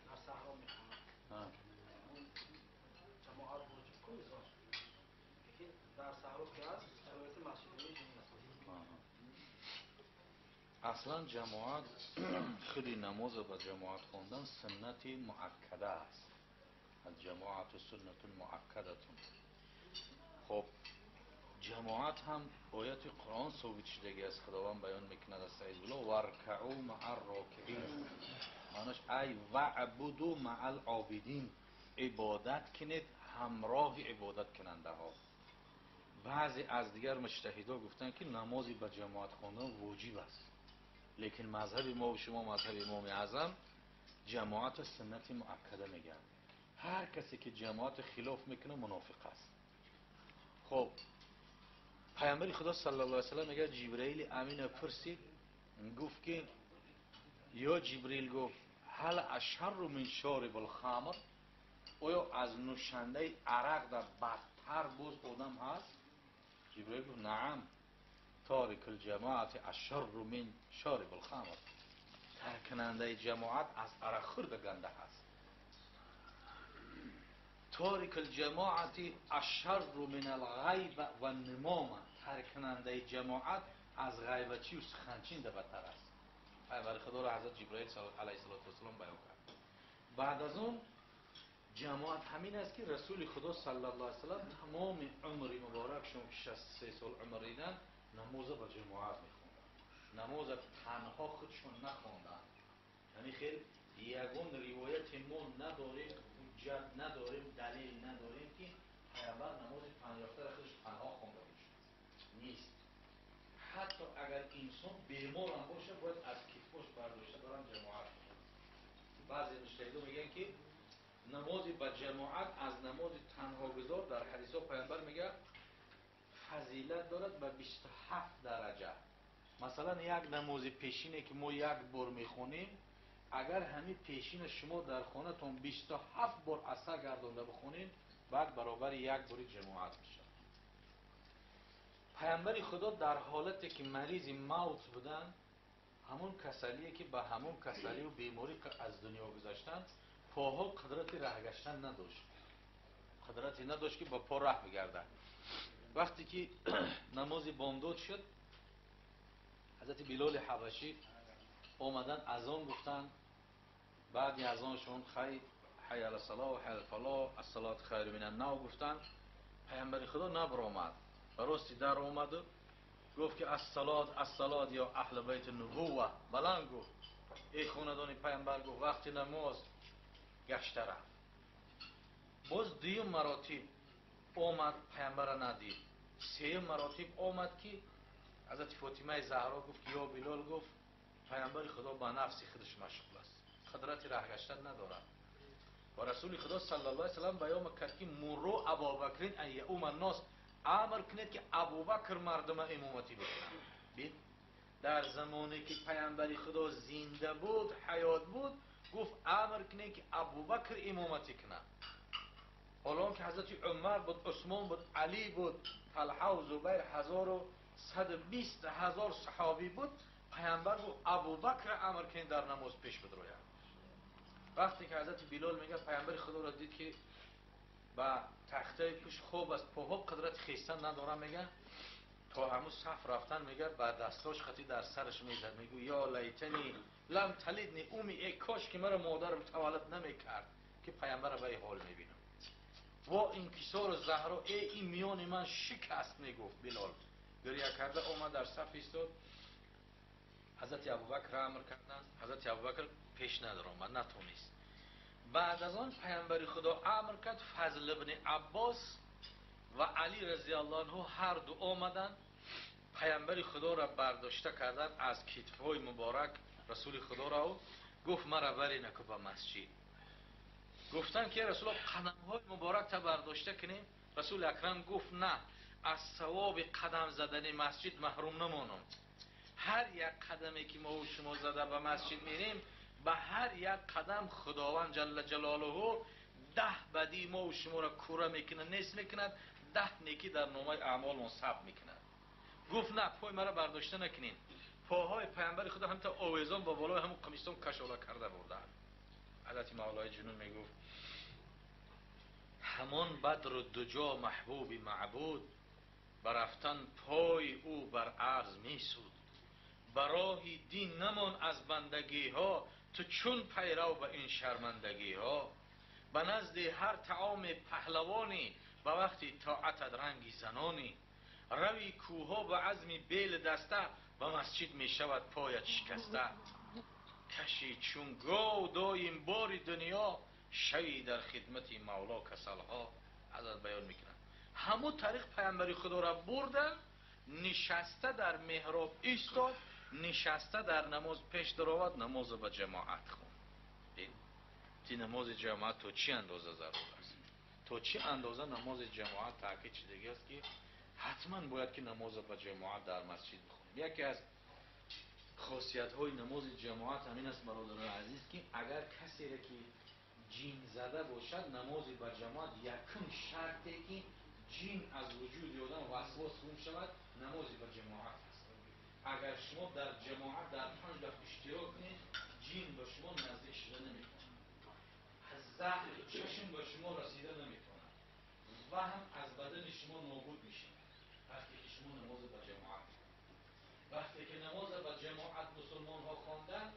در سهرام میکنه جماعت واجب کنی که در سهرام که هست شرایط مسئولی اصلا جماعت خیلی نماز با جماعت خوندن سنت مؤکده است. الجماعت سنت مؤکده. خب جماعت هم آیات قرآن ثابت شدگی از خداوند بیان میکنه در سعید بلا ورکعوا مع الراکعین، معناش ای وعبدوا مع العابدین، عبادت کنید همراه عبادت کننده ها. بعضی از دیگر مجتهدا گفتن که نمازی به جماعت خواندن واجب است، لیکن مذهب ما و شما مذهب امام اعظم جماعت سنت مؤکده میگن. هر کسی که جماعت خلاف میکنه منافق است. خب پیامبر خدا صلی الله علیه و سلم میگه جبرئیل امین پرسید گفت که یا جبرئیل گفت هل اشر من شارب الخمر، آیا از نوشنده عرق در بدتر باز آدم هست؟ جبرئیل گفت نعم تارک الجماعت اشر من شارب الخمر، ترک کننده جماعت از عرق خورد گنده هست. تارک الجماعت اشر من الغیب و النمامه، ترک کننده جماعت از غیبتی و سخنچین ده بدتر است. پیامبر خدا را حضرت جبرئیل علیه السلام بیان کرد. بعد از اون جماعت همین است که رسول خدا صلی الله علیه وسلم تمام عمر مبارکشون که 63 سال عمر دیدن نماز با جماعت میخوندن، نماز تنها خودشون نخوندن. یعنی خیلی یگون روایت ما نداریم، حجت نداریم، دلیل نداریم که پیامبر نماز پنجاخته را خودش تنها خونده باشه. نیست. حتی اگر انسان بیمار هم باشه باید از کتفش برداشته دارن جماعت کنن. بعضی مجتهدان میگن که نماز با جماعت از نماز تنها گذار در حدیث ها پیامبر میگه فضیلت دارد به 27 درجه. مثلا یک نماز پیشینه که ما یک بار میخونیم اگر همین پیشین شما در خانه‌تون 27 بار اثر گردونده بخونین، بعد برابر یک بار جماعت میشه. پیامبر خدا در حالتی که مریض موت بودن، همون کسلیه که به همون کسلی و بیماری که از دنیا گذاشتن، پاها قدرت راه گشتن نداشت، قدرتی نداشت که با پا راه بگرده. وقتی که نماز بامداد شد، حضرت بلال حبشی اومدن اذان گفتن، بعد اذانشون حی علی الصلاة و حی علی الفلاح الصلاة خیر من النوم گفتن. پیامبر خدا نبر آمد، راستی در آمد و گفت که الصلاة یا اهل بیت النبوه، بلند گفت ای خاندان پیامبر، گفت وقتی نماز گشته رفت. باز دویم مراتب آمد پیامبر ندید، سوم مراتب آمد که حضرت فاطمه زهرا گفت که یا بلال، گفت پیامبر خدا با نفس خودش مشغول است، قدرت راه گشتن ندارد. و رسول خدا صلی الله علیه و سلم بیان کرد که مرو ابابکر ان یؤم الناس، امر کنید که ابوبکر مردم امامتی بکنند. ببین در زمانی که پیامبر خدا زنده بود، حیات بود، گفت امر کنید که ابوبکر امامتی کنه. حالا که حضرت عمر بود، عثمان بود، علی بود، طلحه و زبیر، 120,000 صحابی بود، پیامبر گفت ابوبکر امر کنید در نماز پیش بدروید. وقتی که حضرت بلال میگه پیامبر خدا را دید که با تخته پوش خوب است، پاها قدرت خیستن نداره، میگه تا همون صف رفتن، میگه با دستاش خطی در سرش میزد، میگه یا لیتنی لم تلدنی امی، ای کاش که مرا مادرم تولد نمیکرد که پیامبر را به این حال میبینم. و انکسار زهرا، این میان من شکست، میگفت بلال. گریه کرده اومد در صف ایستاد. حضرت ابوبکر امر کردن، حضرت ابوبکر پیش نداره اومد، نتونست. بعد از آن پیامبر خدا امر کرد فضل ابن عباس و علی رضی الله عنه هر دو آمدن، پیامبر خدا را برداشته کردن از کتفهای مبارک رسول خدا را، و گفت مرا بری نکو به مسجد. گفتن که رسول الله قدمهای مبارک تا برداشته کنیم. رسول اکرم گفت نه، از ثواب قدم زدن مسجد محروم نمانم. هر یک قدمی که ما و شما زده به مسجد میریم، به هر یک قدم خداوند جل جلاله 10 بدی ما و شما را کوره میکنه، نیست میکند، 10 نیکی در نامه اعمال ما ثبت میکند. گفت نه، پای مرا برداشته نکنین. پاهای پیامبر خدا هم تا آویزان با بالای همون قمیصان کشاله کرده بردن. حضرت مولای جنون میگفت همان بدر و دجا محبوب معبود، برفتن پای او بر عرض میسود. برای دین نمان از بندگی ها، تو چون پیرو به این شرمندگی ها. به نزد هر طعام پهلوانی، به وقتی طاعتت رنگی زنانی. روی کوها به عزم بیل دسته، به مسجد می شود پایت شکسته. کشی چون گاو دایم بار دنیا، شوی در خدمت مولا کسلها. حضرت بیان میکنن همون طریق پیامبر خدا را بردن، نشسته در محراب ایستاد، نشسته در نماز پیش درآورد، نماز با جماعت خون. این نماز جماعت تو چی اندازه ضرور است؟ تو چی اندازه نماز جماعت تاکید شدگی است که حتما باید که نماز با جماعت در مسجد بخونیم. یکی از خاصیت های نماز جماعت همین است برادران عزیز که اگر کسی را که جین زده باشد، نماز با جماعت یکم شرطی که جین از وجود آدم وسواس خون شود، نماز با جماعت است. اگر شما در جماعت در 5 وقت اشتراک کنید، جین با شما نزدیک شده نمیتونه، از زهر چشم با شما رسیده نمیتونه و هم از بدن شما نابود میشه. وقتی که شما نماز با جماعت، وقتی که نماز با جماعت مسلمان ها خواندن،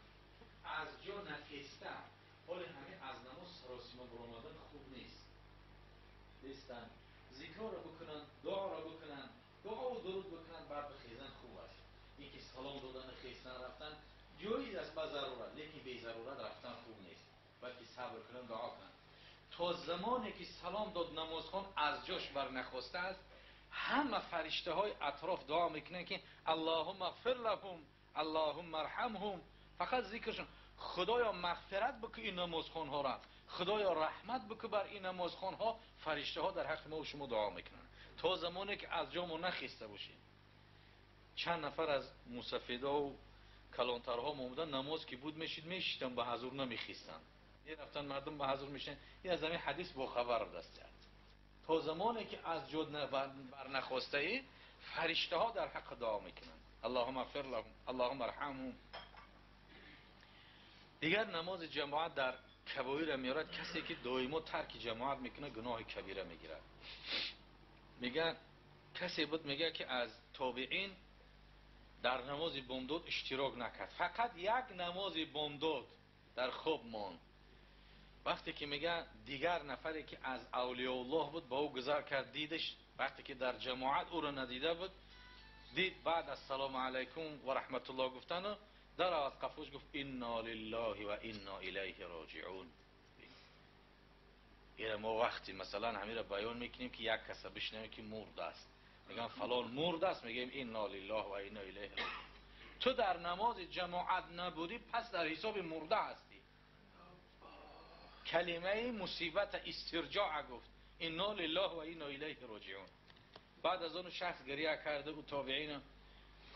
از جا نخیستن، حال همه از نماز سراسیمه برآمدن خوب نیست. بیستن ذکر را بکنن، دعا را بکنن، دعا و درود بکنن، بعد بخیزن خوب است. یکی سلام دادن خیستن رفتن جایز است با ضرورت، لیکن بی ضرورت رفتن خوب نیست. بلکه صبر کنن، دعا کنن. تا زمانی که سلام داد نمازخوان از جاش بر نخواسته است، همه فرشته های اطراف دعا میکنن که اللهم اغفر لهم، اللهم ارحمهم. فقط ذکرشون خدایا مغفرت بکن این نمازخوان ها را، خدایا رحمت بکن بر این نمازخوان ها. فرشته ها در حق ما و شما دعا میکنن تا زمانی که از جامو نخسته باشیم. چند نفر از مصفدا و کلانترها مومدن نماز که بود میشیدن به حضور نمیخیستن. یه رفتن مردم به حضور میشن. این از همین حدیث با خبر دست کرد. تا زمانی که از جد بر نخواسته ای فرشته ها در حق دعا میکنن. اللهم اغفر لهم، اللهم ارحمهم. دیگر نماز جماعت در کبایر میارد. کسی که دائما ترک جماعت میکنه گناه کبیره میگیره. میگه کسی بود میگه که از تابعین در نماز بامداد اشتراک نکرد، فقط یک نماز بامداد در خواب ماند. وقتی که میگه دیگر نفری که از اولیاء الله بود با او گذار کرد، دیدش وقتی که در جماعت او را ندیده بود، دید بعد از سلام علیکم و رحمت الله گفتن در از قفوش گفت انا لله و انا الیه راجعون. یه ما وقتی مثلا همین را بیان میکنیم که یک کس بشنوه که مرده است، میگن فلان مرده است، میگیم انا لله و انا الیه راجعون. تو در نماز جماعت نبودی پس در حساب مرده هستی. کلمه مصیبت استرجاع گفت انا لله و انا الیه راجعون. بعد از اون شخص گریه کرده و تابعین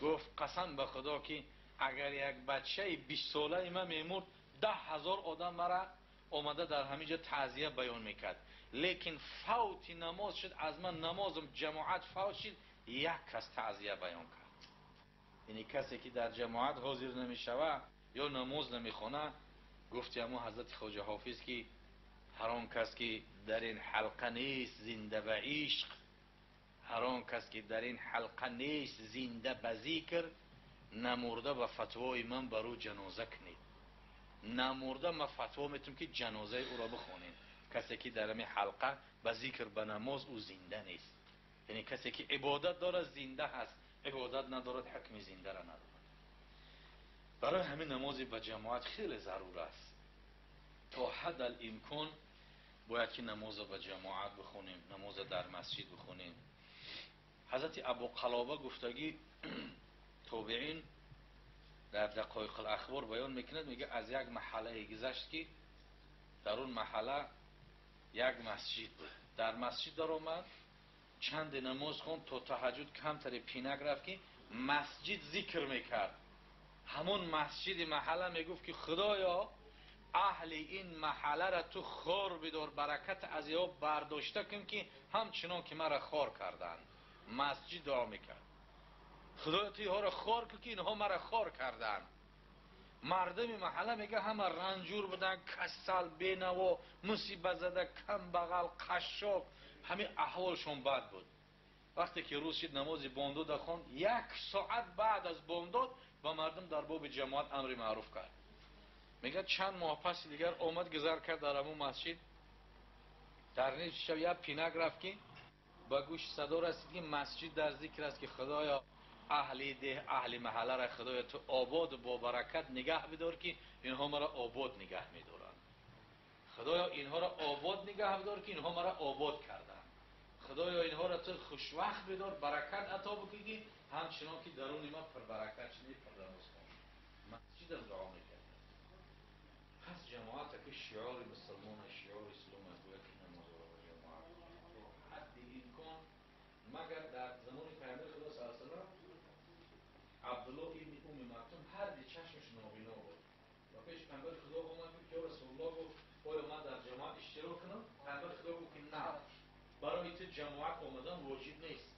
گفت قسم به خدا که اگر یک بچه 20 ساله من میمرد 10,000 آدم مرا اومده در همینجا تعزیه بیان میکرد، لیکن فوت نماز شد، از من نمازم جماعت فوت شد، یک کس تعزیه بیان کرد. یعنی کسی که در جماعت حاضر نمیشوه یا نماز نمیخونه، گفتی اما حضرت خواجه حافظ که هر آن کس که در این حلقه نیست زنده به عشق، هر آن کس که در این حلقه نیست زنده به ذکر، نمرده به فتوای من برو جنازه کنید. نمرده من فتوا میتونم که جنازه او را بخونید. کسی که در این حلقه به ذکر به نماز او زنده نیست. یعنی کسی که عبادت داره زنده هست، عبادت ندارد حکم زنده را ندارد. برای همین نماز به جماعت خیلی ضرور است. تا حد الامکان باید که نماز به جماعت بخونیم، نماز در مسجد بخونیم. حضرت ابو قلابه گفتگی تابعین در دقایق الاخبار بیان میکند، میگه از یک محله گذشت که در اون محله یک مسجد بود. در مسجد در آمد چند نماز خوند تا تهجد کمتر پینک رفت که مسجد ذکر میکرد. همون مسجد محله میگفت که خدایا اهل این محله را تو خار بدار، برکت از یا برداشته کن که همچنان که مرا خار کردن. مسجد دعا میکرد خدایا تو اینها را خار کن که اینها مرا خار کردن. مردم محله میگه همه رنجور بودن، کسل، بینوا، مصیبت زده، کم بغل، قشاق، همین احوالشون بد بود. وقتی که روز شد نماز بامداد خواند، 1 ساعت بعد از بامداد با مردم در باب جماعت امر معروف کرد. میگه چند ماه پس دیگر اومد گذر کرد در همون مسجد، در نیز شب یک پینک رفت که با گوش صدا رسید که مسجد در ذکر است که خدایا اهل ده اهل محله را خدایا تو آباد و با برکت نگه بدار که اینها مرا آباد نگه میدارن. خدایا اینها را آباد نگه بدار که اینها مرا آباد کردن. خدایا اینها را تو خوشوقت بدار، برکت عطا بکنی که همچنان که درون ما پر برکت شده پر رمز کن. مسجد هم دعا میکرد. پس جماعت که شعار مسلمان، شعار اسلام است، باید که نماز را با جماعت حد امکان، مگر در زمان پیامبر خدا صلی الله علیه و سلم عبدالله ابن ام مکتوم هر دی چشمش نابینا بود و پیش پیامبر خدا اومد که رسول الله گفت آیا من در جماعت اشتراک کنم؟ پیامبر خدا گفت که نه، برای تو جماعت آمدن واجب نیست.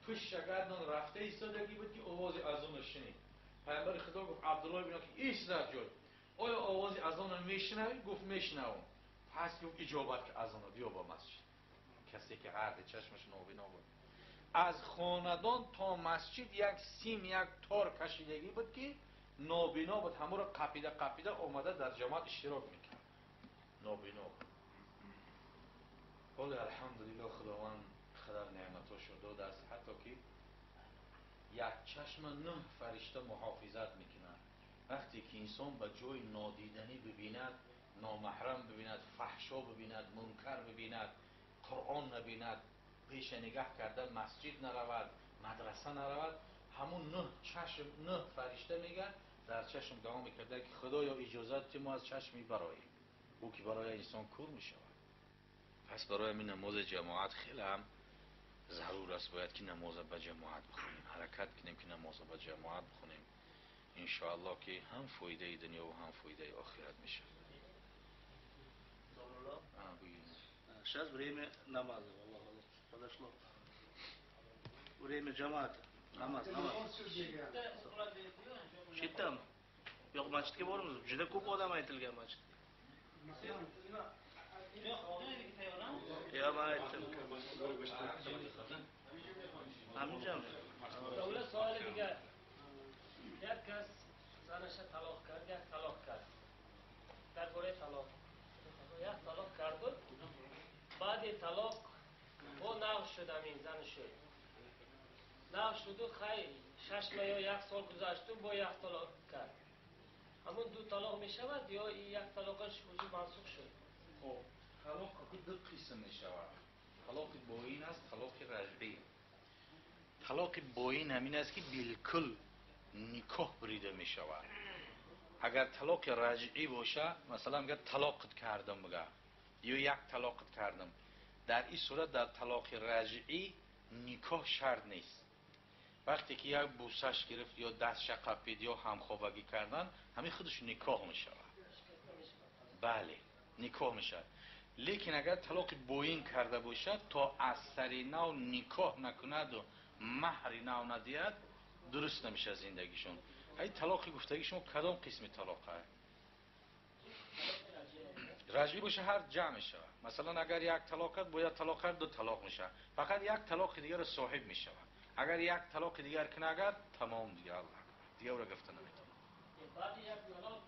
پشت گردن رفته ایستادگی بود که آواز اذان شنید. پیامبر خدا گفت عبدالله ابن که ایستاد جای، آیا آواز اذان میشنوی؟ گفت میشنوم. پس گفت اجابت که اذان بیا با مسجد. کسی که هر چشمش نابینا بود، از خاندان تا مسجد یک سیم یک تار کشیدگی بود که نابینا بود، همه را قپیده آمده در جماعت اشتراک میکرد. نابینا بود. ولی الحمدلله خداوند خدر نعمتاشو داده است، حتی که یک چشم 9 فرشته محافظت میکنن. وقتی که انسان به جای نادیدنی ببیند، نامحرم ببیند، فحشا ببیند، منکر ببیند، قرآن نبیند، پیش نگه کرده مسجد نرود، مدرسه نرود، همون 9 چشم 9 فرشته میگن در چشم دعا میکرده که خدایا اجازت ما از چشمی براییم. او که برای انسان کور میشود. پس برای همین نماز جماعت خیلی هم ضرور است، باید که نماز به جماعت بخونیم، حرکت کنیم که نماز به جماعت بخونیم. انشاءالله که هم فایده دنیا و هم فایده آخرت میشه. Сейчас время намаза, подошло. Время джамата. Намаз. Shittam. Yo'q, masjidga boramiz. Juda ko'p odam aytilgan masjid. Ya men aytdim. Hamjam. Davlat savoli degan. یک کس زنش طلاق کرد، یک طلاق کرد. درباره طلاق. یک طلاق کرد. بعد طلاق با نو شد همین زن شد. نو شد و خیلی 6 ماه یا 1 سال گذشت و با یک طلاق کرد. همون دو طلاق می شود یا یک طلاقش وجود منسوخ شد؟ خب طلاق دو قسم می شود. طلاق باین است، طلاق رجعی. طلاق باین همین است که بالکل نکاح بریده می شود. اگر طلاق رجعی باشه، مثلا میگه طلاقت کردم بگه یا یک طلاقت کردم، در این صورت در طلاق رجعی نکاح شرط نیست. وقتی که یک بوسش گرفت یا دست قپید یا همخوابگی کردن، همین خودش نکاح می شود. بله نکاح می شود. لیکن اگر طلاق باین کرده باشد تا از سر نو نکاح نکند و مهر نو ندهد، درست نمیشه زندگیشون. ای طلاق گفتگی شما کدام قسم طلاق هست؟ رجعی باشه هر جمع شود. مثلا اگر یک طلاق کرد باید طلاق کرد، دو طلاق میشه. فقط یک طلاق دیگر صاحب میشه. اگر یک طلاق دیگر کنه تمام دیگه الله دیگه او را گفته نمیتونه. بعد یک طلاق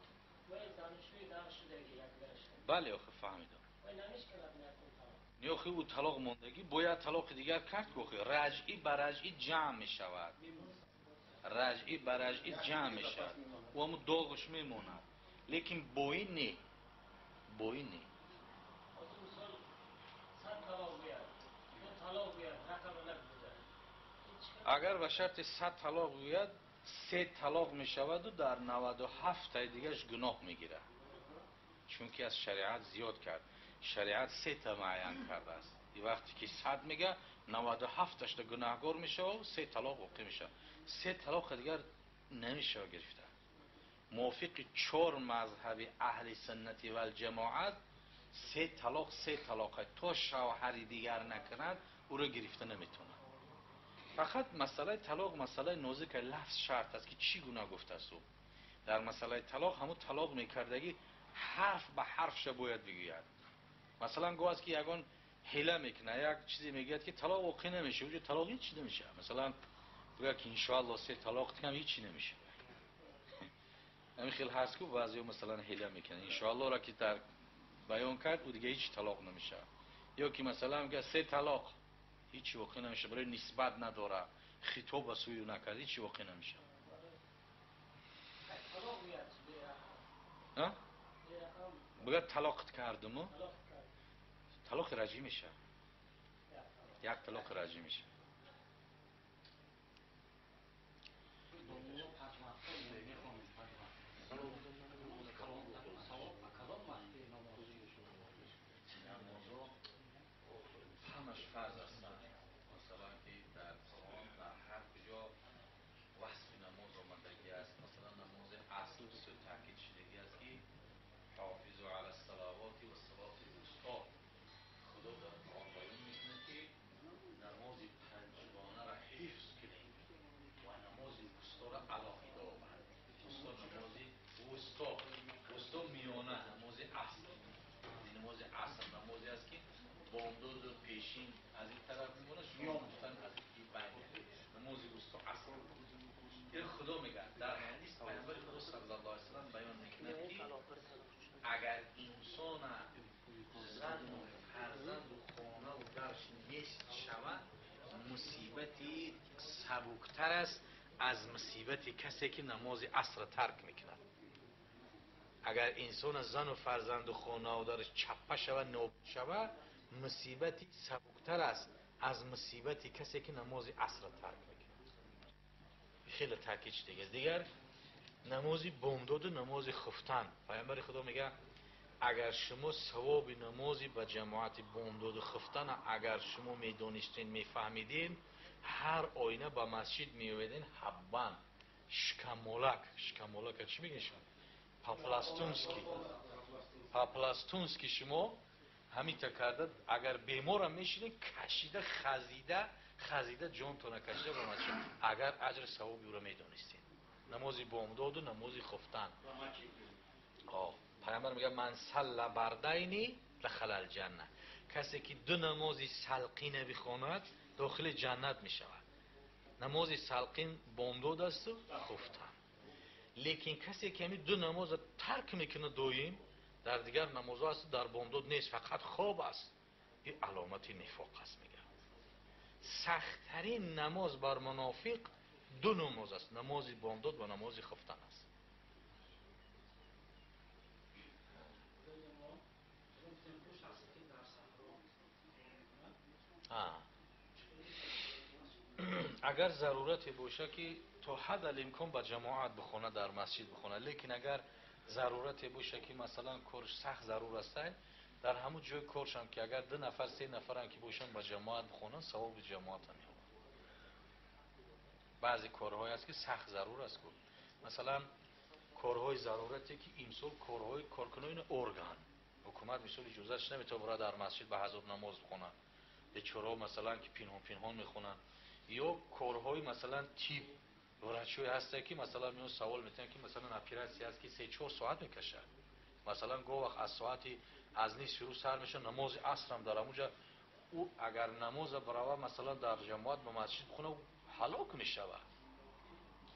وای زنشوی در شدگی یک برش. بله آخه فهمیدم. وای نمیشه کنه طلاق. نه آخه او طلاق موندگی باید طلاق دیگر کرد که آخه رجعی بر رجعی جمع میشود. رجعی بر رجعی جمع میشود و همون داغش میموند. لیکن باین نه. باین نه. مثلا 100 طلاق بیاد. 2 طلاق بیاد. رقم نگذاره. اگر به شرط 100 طلاق بیاد 3 طلاق می شود و در 97 تا دیگهش گناه میگیره. چون که از شریعت زیاد کرد. شریعت 3 تا معین کرده است. این وقتی که 100 میگه 97 تاش گناهگار میشه و 3 طلاق واقع میشه. 3 طلاق دیگر نمیشه گرفته. موافق 4 مذهب اهل سنت و الجماعت 3 طلاق تا شوهر دیگر نکند او را گرفته نمیتونه. فقط مسئله طلاق مسئله نازک لفظ شرط است که چی گناه گفته است. در مسئله طلاق همون طلاق میکردگی حرف به حرفش باید بگوید. مثلا گویا است که یگان حیله میکنه یک چیزی میگه که طلاق واقع نمیشه، اونجا طلاق هیچ نمیشه. مثلا بگه که ان شاء الله 3 طلاق کم هیچ نمیشه. همین خیلی هست که بعضی مثلا حیله میکنه ان شاء الله را که در بیان کرد و دیگه هیچ طلاق نمیشه. یا که مثلا میگه 3 طلاق هیچ واقع نمیشه، برای نسبت نداره، خطاب به سوی نکرد، هیچ واقع نمیشه. بگه طلاقت کردم طلاق رجعی میشه. یک طلاق رجعی میشه. همش فرض است. مثلا که در قرآن در هر کجا وصف نماز آمدگی است. مثلا نماز اصل بسیار تاکید شدگی است که حافظوا علی الصلوات و الصلاة الوسطی. خدا در قرآن بیان میکنه که نماز پنجگانه را حفظ کنید و نماز وسطی را علاقیده آورد. وسطی میانه نماز اصل. نماز اصل نمازی است که بامداد و پیشین از این طرف میمونه، شما گفتن از این بین. نماز وسطی اصل. این خدا میگه در حدیث پیامبر خدا صلی الله علیه و سلم بیان میکنه که اگر انسان زن و فرزند و خانه و درش نیست شود، مصیبتی سبکتر است از مصیبت کسی که نماز عصر ترک میکنه. اگر انسان زن و فرزند و خانه و درش چپه شود نابود شود، مصیبتی سبکتر است از مصیبت کسی که نماز عصر ترک میکنه. خیلی تاکید دیگر نمازی بامداد و نماز خفتن. پیامبر خدا میگه اگر شما ثواب نمازی به جماعت بامداد و خفتن اگر شما میدونستین میفهمیدین، هر آینه به مسجد میویدین حبا شکمولک چی میگن شما؟ پاپلاستونسکی شما همین تا کرده اگر بیمار هم میشینه کشیده خزیده جانتونه کشیده با شد اگر اجر ثوابی او را میدونستین. نمازی بامداد و نمازی خفتن. پیامبر میگه من صلى بردینی دخل الجنه، کسی که دو نمازی سلقین بخواند داخل جنت میشود. نمازی سلقین بامداد است و خفتن. لیکن کسی که همین دو نماز ترک میکنه دویم در دیگر نمازها است در بامداد نیست، فقط خواب است، این علامت نفاق است. میگه سخت‌ترین نماز بر منافق دو نماز است، نمازی بامداد و نمازی خفتن است. اگر ضرورتی باشه که تا حد الامکان با جماعت بخونه، در مسجد بخونه. لیکن اگر ضرورتی باشه که مثلا کارش سخت ضرور است، در همون جای کارش هم که اگر 2 نفر 3 نفر هم که باشن با جماعت بخونن ثواب جماعت هم میاد. بعضی کارهای است که سخت ضرور است. مثلا کارهای ضرورتی که امسال کارهای کارکنان ارگان حکومت مثل اجازهش نمیتونه برای در مسجد به حضور نماز بخونن، بیچاره مثلا که پنهان میخونن. یا کارهای مثلا تیپ ورچوی هسته که مثلا میون سوال میتونن که مثلا اپیراسی هست که 3-4 ساعت میکشه. مثلا گو وقت از ساعتی از نیست شروع سر میشه، نماز عصر هم داره اونجا. او اگر نماز براوه مثلا در جماعت به مسجد بخونه هلاک میشوه.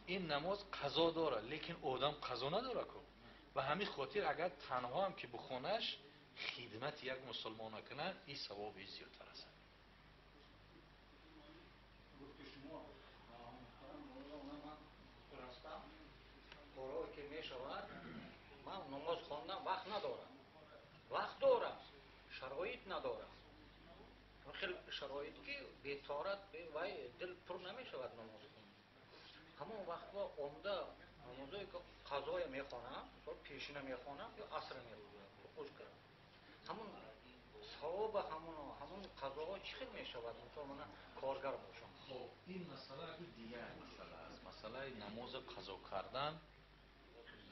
این نماز قضا داره لیکن آدم قضا نداره که. و همین خاطر اگر تنها هم که بخونش خدمت یک مسلمان کنه این ثواب زیادتر است. کارهایی که می شود من نماز خواندن وقت ندارم، وقت دارم شرایط ندارم. خیلی شرایط که بی‌طاقت وای دل پر نمی شود نماز خوندن. همون وقت با عمده نمازایی که قضای می خوانم، مثلا پیشینه می خوانم یا عصر می خوانم خوش کردم. همون ثواب همون قضاها چقدر می شود مثلا من کارگر باشم. خب این مسئله دیگر مسئله است. مسئله نماز قضا کردن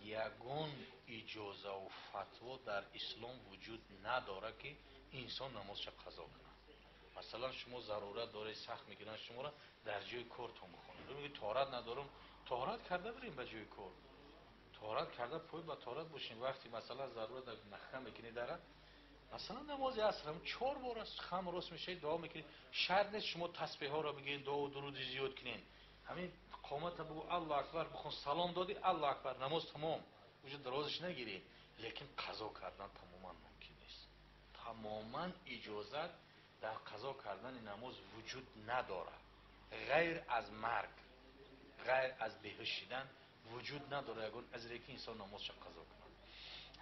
یگان اجازه و فتوا در اسلام وجود نداره که انسان نمازش قضا کنه. مثلا شما ضرورت داره سخت میگیرن شما را در جای کارتون بخونید، میگید طهارت ندارم، طهارت کرده بریم به جای کار، طهارت کرده پای با طهارت باشین. وقتی مثلا ضرورت نخه میکنید داره مثلا نماز عصر هم 4 بار است خم راست میشه دعا میکنید. شرط نیست شما تسبیح ها را بگین دعا و درود زیاد کنین، همین قامت بگو الله اکبر بخون سلام دادی الله اکبر نماز تمام، وجود درازش نگیری. لیکن قضا کردن تماما ممکن نیست. تماما اجازت در قضا کردن نماز وجود نداره. غیر از مرگ، غیر از بهشت شدن وجود نداره یگان اجری که انسان نمازش قضا کنه.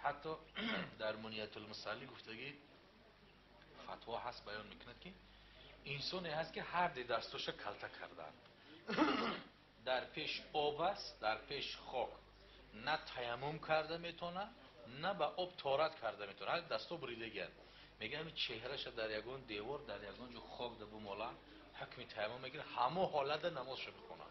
حتی در منیت المصلی گفتگی فتوا هست بیان میکنه که انسانی هست که هر دی دستاش کلته کردن در پیش آب است در پیش خاک، نه تیمم کرده میتونه نه به آب طهارت کرده میتونه، هر دستا بریدگی. میگن چهرهش در یگان دیوار در یگان جو خاک ده بمالا حکم تیمم میگیره همه حالت نمازشو بکنه.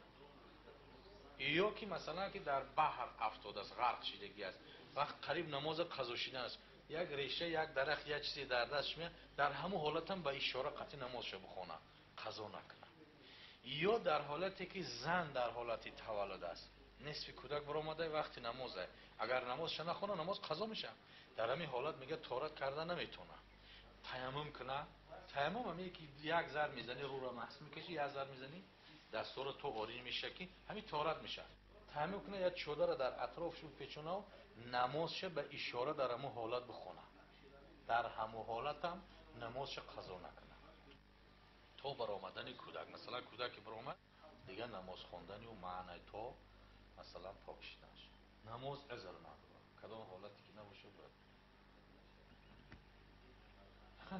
یا که مثلا که در بحر افتاده است غرق شدگی است وقت قریب نماز قضا شدن است یک ریشه یک درخت یک چیزی در دستش میاد در همه حالت هم به اشاره قطعی نمازشو بخونه قضا نکنه. یا در حالتی که زن در حالتی تولد است نصف کودک برآمده وقتی نمازه اگر نمازش نخونه نماز قضا میشه. در همین حالت میگه طهارت کردن نمیتونه تیمم کنه. تیمم هم یکی یک ذره میزنی رو را محس میکشی یک ذره میزنی دستور تو آرین میشه که همین طهارت میشه. تیمم کنه یا چوده را در اطرافش بپیچونه و نمازش به اشاره در همون حالت بخونه، در همون حالت هم نمازش قضا نکنه تا برآمدن کودک. مثلا کودک برآمد دیگه نماز خواندن و معنی تا مثلا پاک شدنش نماز عذر نداره کدام حالتی که نباشه باید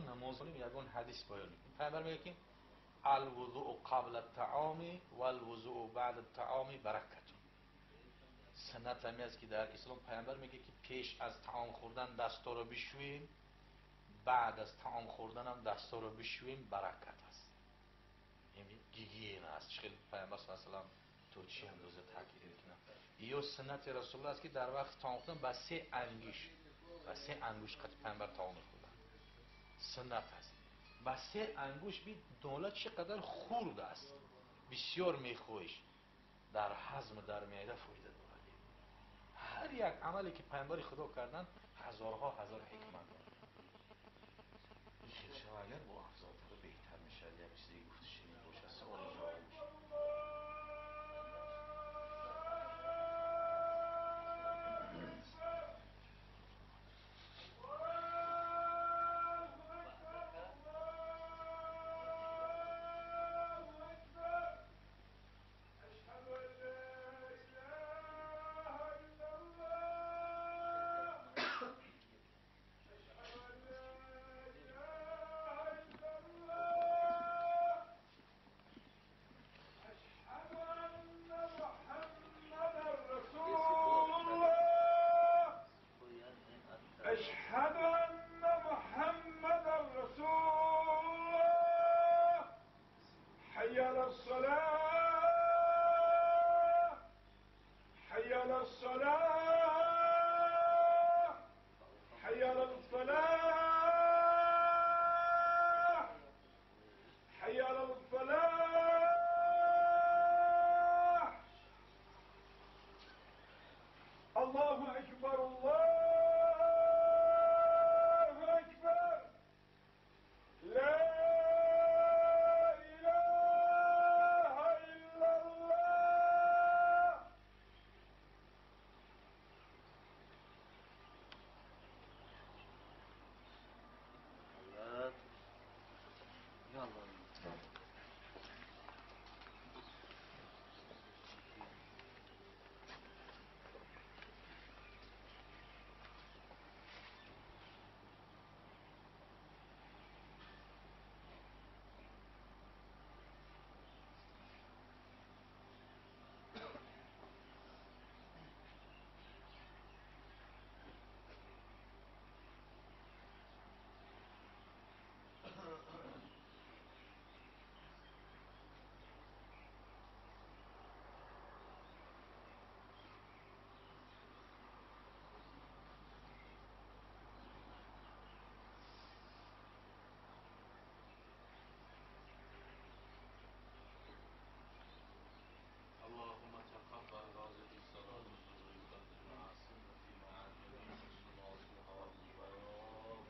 نماز کنیم. یگان حدیث بیان میکنیم پیامبر میگه که الوضوء قبل الطعام والوضوء بعد الطعام برکت. سنت همی است که در اسلام پیامبر میگه که پیش از طعام خوردن دستا رو بشوییم بعد از طعام خوردن هم دستا رو بشوییم برکت است. این گیگین است. خیلی پیامبر صلی الله علیه و سلم تو چی اندازه تاکید میکنم ایو سنت رسول الله است که در وقت تاختن با 3 انگوش قد پیامبر تاون خوردن سنت است با 3 انگوش بی دولت چقدر خورد است بسیار میخویش در هضم در معده فایده دارد هر یک عملی که پیامبر خدا کردن هزارها هزار حکمت دارد این خیلی شما اگر با افضلتر بهتر میشد یک چیزی گفته شنید باشه سوال جواب میشه أشهد أن محمدا رسول الله حي على الصلاة حي على الصلاة حي على الفلاح حي على الفلاح الله أكبر الله اللهم تقبل هذه الصلاة الزهر والعصر في معاجل صلاتها والبياض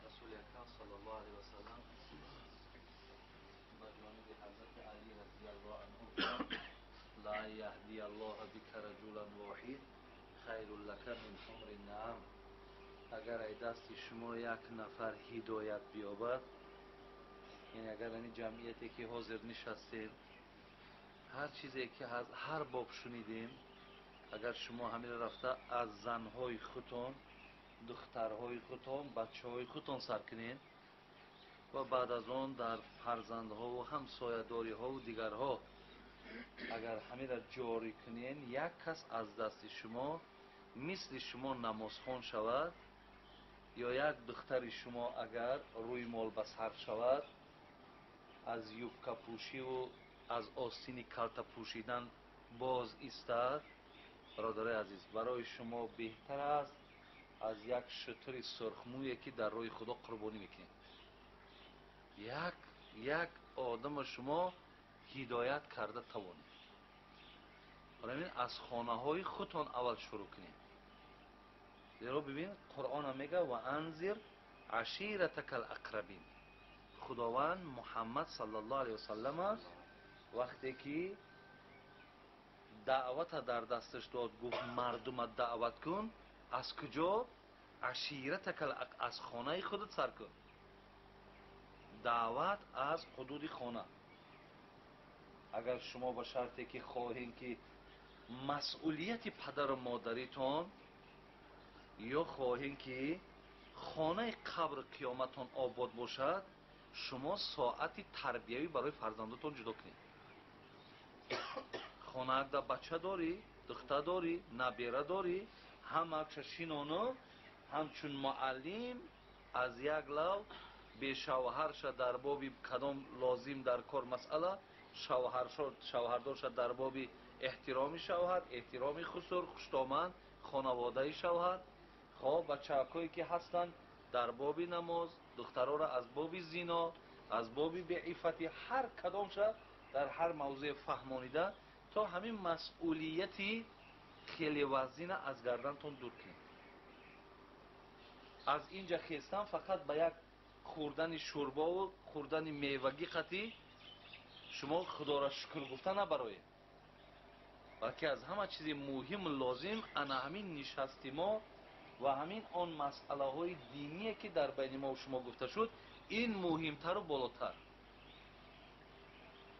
رسول اکرم صلی الله علیه و سلم با جانب حضرت علی رضی الله عنه لا یهدی الله بک رجلا واحد خیر لک من حمر النعم اگر ای دست شما یک نفر هدایت بیابد یعنی اگر این جمعیتی که حاضر نشستین هر چیزی که از هر باب شنیدین اگر شما همین رفته از زنهای خودتون دخترهای خودتون بچه‌های خودتون سر کنین و بعد از آن در فرزندها و همسایه‌داری‌ها و دیگرها اگر همین را جاری کنین یک کس از دست شما مثل شما نمازخوان شود یا یک دختر شما اگر روی مال به سر شود از یوبکا پوشی و از آستین کالتا پوشیدن باز ایستد برادر عزیز برای شما بهتر است از یک شتر سرخمویی که در روی خدا قربانی میکنید یک آدم شما هدایت کرده توانید برای از خانه های خودتان اول شروع کنید زیرا ببین قرآن میگه و انذر عشیرتک الاقربین خداوند محمد صلی الله علیه وسلم وقتی که دعوت در دستش داد گفت مردم دعوت کن از کجا؟ عشیرتک از خانه خودت سر کن دعوت از حدود خانه اگر شما با شرطی که خواهین که مسئولیت پدر و مادریتون یا خواهین که خانه قبر قیامتون آباد باشد، شما ساعتی تربیوی برای فرزندتون جدا کنید. خانه اگه بچه داری، دختر داری، نبیره داری، هم اکششینونو همچون معلم از یک لو به شوهر شد در بابی کدام لازم در کار مسئله، شوهردار شد در بابی احترام شوهر، احترام خسور، خوشتامند خانواده شوهر. خب بچه‌هایی که هستند در بابی نماز، دخترها را از بابی زنا، از بابی بیعفتی، هر کدام شد در هر موضوع فهمانیده تا همین مسئولیتی خیلی وزین از گردنتون دور کنید. از اینجا خیستن فقط به یک خوردن شوربا و خوردن میوگی خطی شما خدا را شکر گفتن نبرای، بلکه از همه چیز مهم لازم انا همین نشستی ما و همین آن مسئله های دینیه که در بین ما و شما گفته شد، این مهمتر و بالاتر.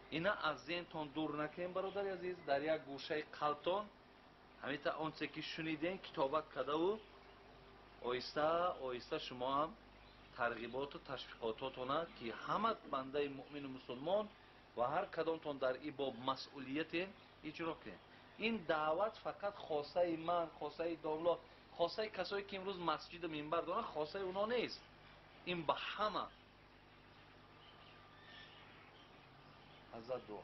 اینا از ذهنتون دور نکنین برادر عزیز. در یک گوشه قلبتون همیتا آنچه که شنیدین کتابت کرده و آیسته آیسته شما هم ترغیبات و تشویقاتاتونه که همه بنده مؤمن و مسلمان و هر کدامتون در این باب مسئولیت اجرا کنین. این دعوت فقط خاصه من، خاصه داملا، خاصه کسایی که امروز مسجد و منبر دارن، خاصه اونا نیست. این به همه. حضرت دعا.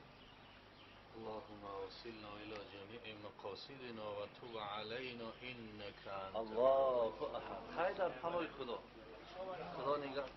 اللهم وصلنا الى جميع مقاصدنا و تب علينا انك انت الله احد. خیر در پناه خدا. خدا نگهدار.